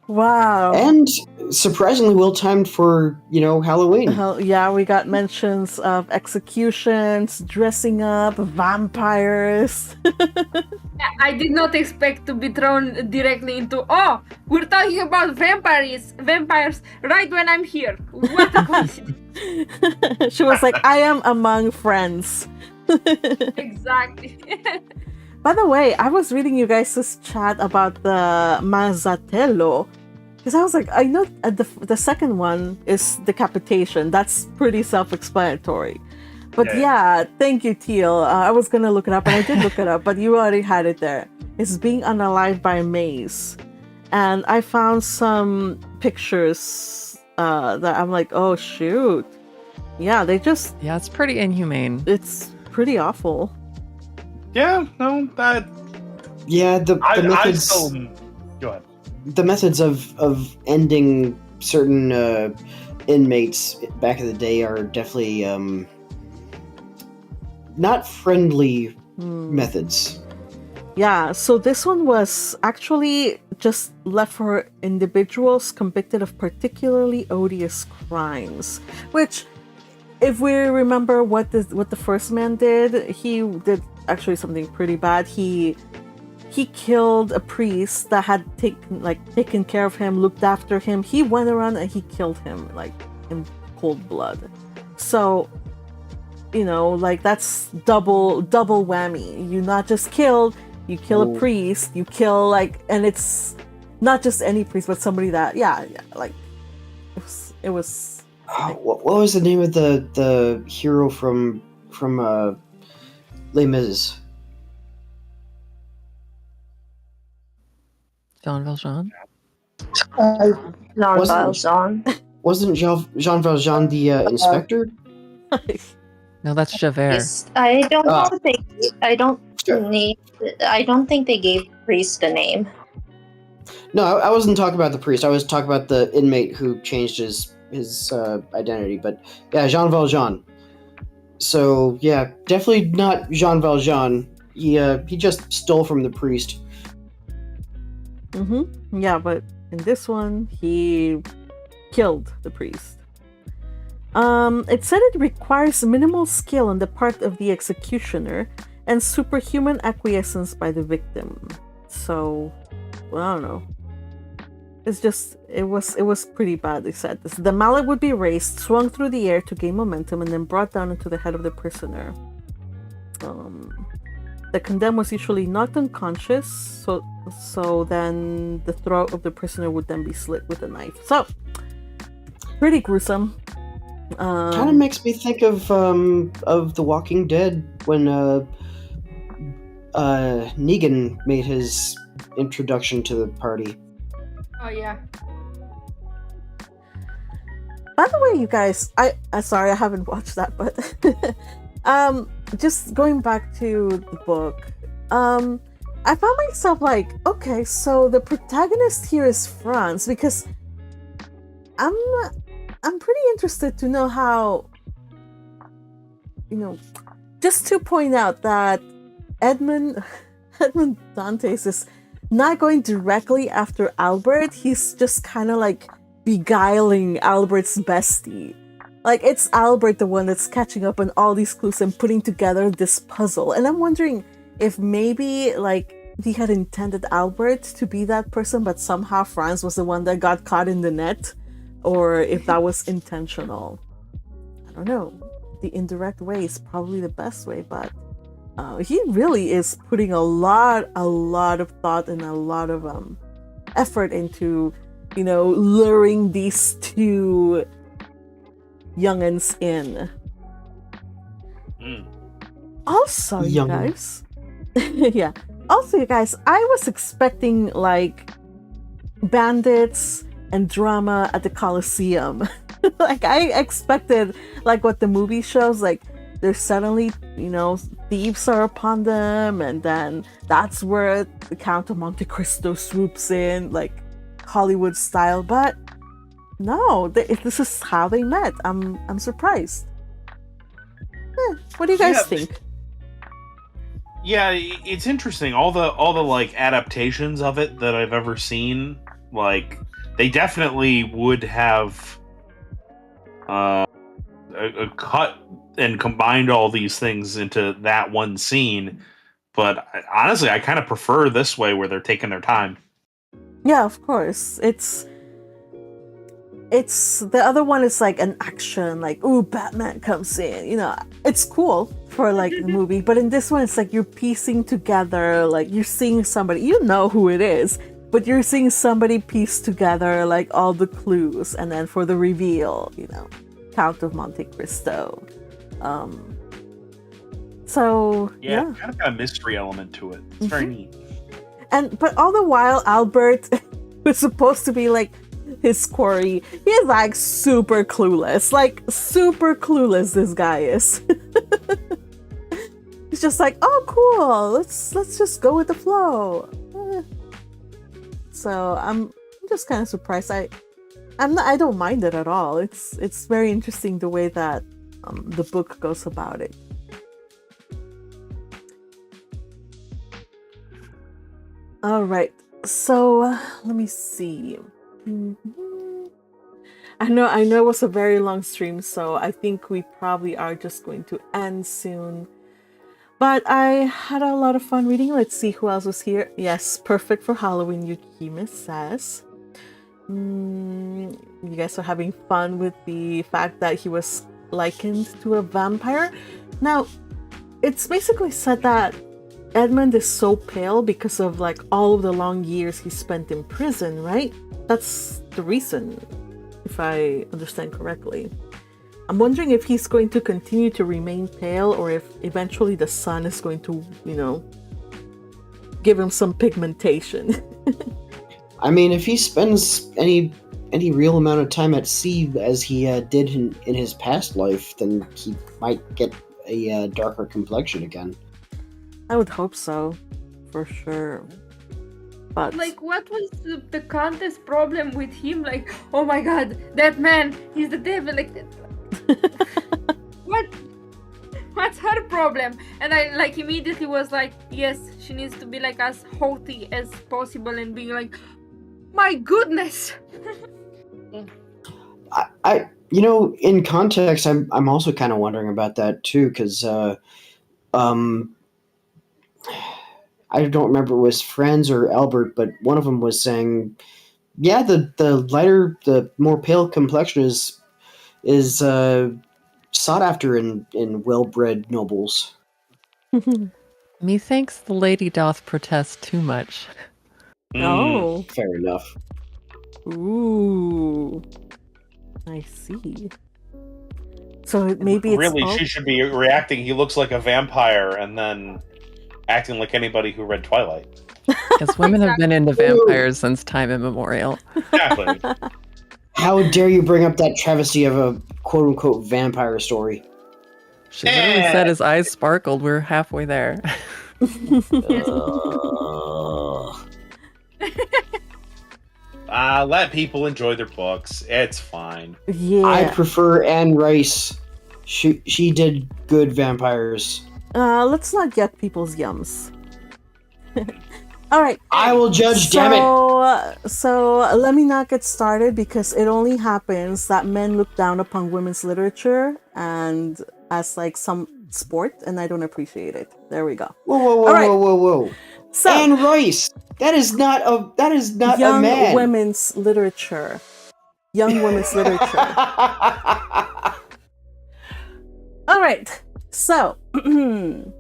Wow. And surprisingly well timed for, Halloween. Yeah, we got mentions of executions, dressing up, vampires. I did not expect to be thrown directly into, oh, we're talking about vampires right when I'm here. What a coincidence. She was like, I am among friends. Exactly. By the way, I was reading you guys' chat about the Mazzatello, Because I was like, I know the second one is decapitation. That's pretty self-explanatory. But yeah, thank you, Teal. I was gonna look it up, and I did look it up, but you already had it there. It's being unalived by a maze, and I found some pictures that I'm like, oh shoot, yeah, they just Yeah, it's pretty inhumane. it's pretty awful. Yeah, no, that Yeah, the I methods. still go ahead. The methods of ending certain inmates back in the day are definitely not friendly methods. Yeah, so this one was actually just left for individuals convicted of particularly odious crimes, which, if we remember what the first man did, he did actually something pretty bad. He killed a priest that had taken care of him, looked after him. He went around and he killed him like in cold blood. So, you know, like that's double whammy. You not just killed, you kill a priest, you kill and it's not just any priest, but somebody that like it was What was the name of the hero from Les Mis? Jean Valjean? Jean Valjean. Wasn't Jean Valjean the inspector? No, that's Javert. Priest. I don't know if they. I don't think they gave priest a name. No, I wasn't talking about the priest. I was talking about the inmate who changed his identity. But yeah, Jean Valjean. So yeah, definitely not Jean Valjean. He just stole from the priest. Yeah, but in this one he killed the priest. It said it requires minimal skill on the part of the executioner and superhuman acquiescence by the victim. So, well, I don't know. It's just it was pretty bad. They said this. The mallet would be raised, swung through the air to gain momentum, and then brought down into the head of the prisoner. The condemned was usually knocked unconscious, so then the throat of the prisoner would then be slit with a knife. So, pretty gruesome. Kind of makes me think of The Walking Dead when Negan made his introduction to the party. Oh yeah. By the way, you guys, I sorry I haven't watched that, but just going back to the book, I found myself like, okay, so the protagonist here is France, because I'm pretty interested to know how, just to point out that Edmond Dantes is not going directly after Albert. He's just kind of like beguiling Albert's bestie. Like, it's Albert the one that's catching up on all these clues and putting together this puzzle. And I'm wondering if maybe like he had intended Albert to be that person, but somehow Franz was the one that got caught in the net. Or if that was intentional. I don't know. The indirect way is probably the best way, but he really is putting a lot of thought and a lot of effort into, luring these two youngins in. Also, you guys. Yeah. Also, you guys, I was expecting like bandits and drama at the Colosseum. Like, I expected like what the movie shows, like there's suddenly, thieves are upon them, and then that's where the Count of Monte Cristo swoops in, like Hollywood style. But no, this is how they met. I'm surprised. What do you guys think? Yeah, it's interesting. All the like adaptations of it that I've ever seen, like they definitely would have a cut and combined all these things into that one scene. But honestly, I kind of prefer this way where they're taking their time. Yeah, of course. It's the other one is like an action, like, ooh, Batman comes in, it's cool for like the movie, but in this one it's like you're piecing together, like you're seeing somebody, who it is, but you're seeing somebody piece together like all the clues, and then for the reveal, Count of Monte Cristo. So Yeah, kind of got a mystery element to it. It's very neat. But all the while, Albert was supposed to be like his quarry. He's like super clueless. This guy is. He's just like, oh, cool. Let's just go with the flow. So I'm just kind of surprised. I don't mind it at all. It's very interesting the way that the book goes about it. All right. So let me see. I know it was a very long stream, so I think we probably are just going to end soon. But I had a lot of fun reading. Let's see who else was here. Yes, perfect for Halloween, Yukime says. You guys are having fun with the fact that he was likened to a vampire. Now, it's basically said that Edmund is so pale because of like all of the long years he spent in prison, right? That's the reason, if I understand correctly. I'm wondering if he's going to continue to remain pale, or if eventually the sun is going to, give him some pigmentation. I mean, if he spends any real amount of time at sea as he did in his past life, then he might get a darker complexion again. I would hope so, for sure. But like, what was the Countess' problem with him? Like, oh my god, that man, he's the devil. Like, what's her problem? And I like immediately was like, yes, she needs to be like as haughty as possible and being like, my goodness. I in context, I'm also kind of wondering about that too, because I don't remember if it was Franz or Albert, but one of them was saying, yeah, the lighter, the more pale complexion is sought after in well-bred nobles. Methinks the lady doth protest too much. Oh. Fair enough. Ooh. I see. So maybe it's really, she should be reacting, he looks like a vampire, and then acting like anybody who read Twilight. Because women have been into vampires since time immemorial. Exactly. How dare you bring up that travesty of a quote-unquote vampire story? She literally said his eyes sparkled. We're halfway there. Let people enjoy their books. It's fine. Yeah. I prefer Anne Rice. She did good vampires. Let's not get people's yums. All right. I will judge, damn it. So let me not get started, because it only happens that men look down upon women's literature and as like some sport, and I don't appreciate it. There we go. Whoa. So, Anne Rice. That is not a man. Young women's literature. All right. So, that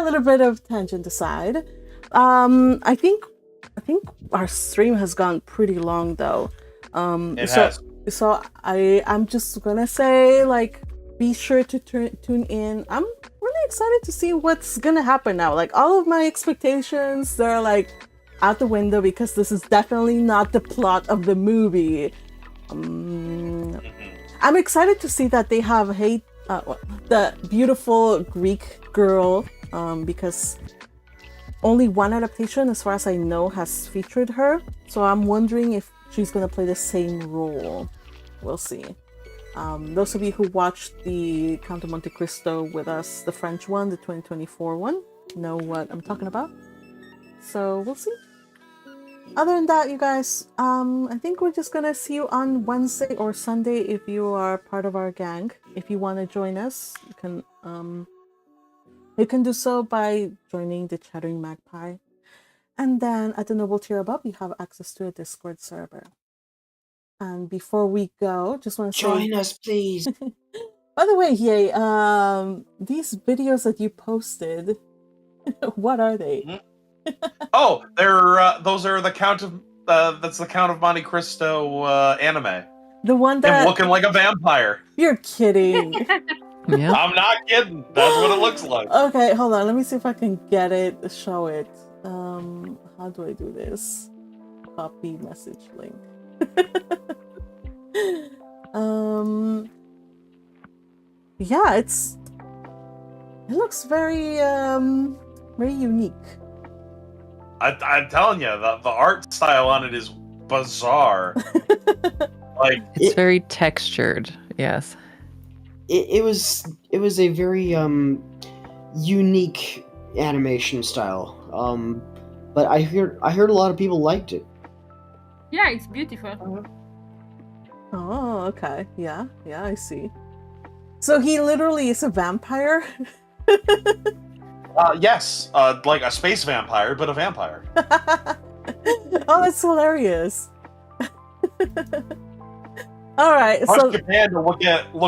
little bit of tangent aside, I think our stream has gone pretty long though. It has. So I'm just gonna say, like, be sure to tune in. I'm really excited to see what's gonna happen now. Like, all of my expectations, they're like out the window, because this is definitely not the plot of the movie. I'm excited to see that they have the beautiful Greek girl, because only one adaptation, as far as I know, has featured her. So I'm wondering if she's gonna play the same role. We'll see. Those of you who watched the Count of Monte Cristo with us, the French one, the 2024 one, know what I'm talking about. So we'll see. Other than that, you guys, I think we're just gonna see you on Wednesday or Sunday if you are part of our gang. If you want to join us, you can do so by joining the Chattering Magpie. And then at the noble tier above, you have access to a Discord server. And before we go, just want to Join us, please. By the way, Yay, these videos that you posted, what are they? Oh, those are the Count of that's the Count of Monte Cristo anime. The one Him that looking like a vampire. you're kidding. Yeah. I'm not kidding. That's what it looks like. Okay, hold on. Let me see if I can get it. Show it. How do I do this? Copy message link. Yeah, it looks very very unique. I'm telling you, the art style on it is bizarre. Like It's very textured. Yes. It was a very unique animation style. But I heard a lot of people liked it. Yeah, it's beautiful. Oh, okay. Yeah, I see. So he literally is a vampire? yes, like a space vampire, but a vampire. Oh, that's hilarious. All right, Punch so Japan to look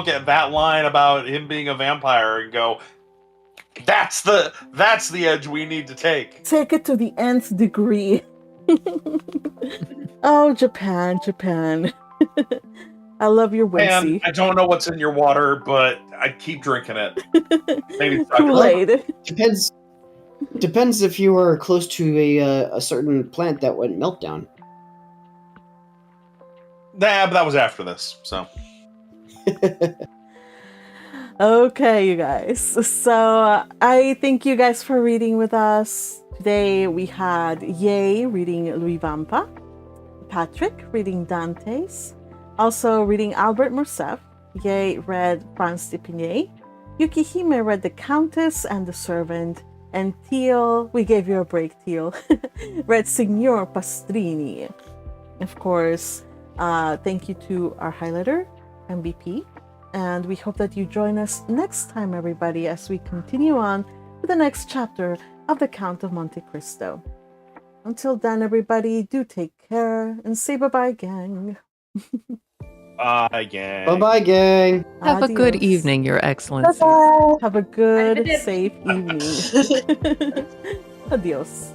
at that line about him being a vampire and go, that's the edge we need to take. take it to the nth degree. Oh, Japan. I love your And whimsy. I don't know what's in your water, but I keep drinking it. Maybe it's Kool-Aid. Depends if you are close to a certain plant that went meltdown. Nah, but that was after this, so. Okay, you guys. So I thank you guys for reading with us. Today we had Ye reading Luigi Vampa, Patrick reading Dante's, also reading Albert Morcerf. Ye read Franz Stipenier, Yukihime read The Countess and the Servant, and Teal, we gave you a break, Teal, read Signor Pastrini. Of course, thank you to our highlighter, MVP, and we hope that you join us next time, everybody, as we continue on with the next chapter of The Count of Monte Cristo. Until then, everybody, do take care and say bye-bye, gang. Bye, gang. Bye-bye, gang. Have a good Adios. evening, Your Excellency. Have a good, Arrivederci. safe evening. Adios.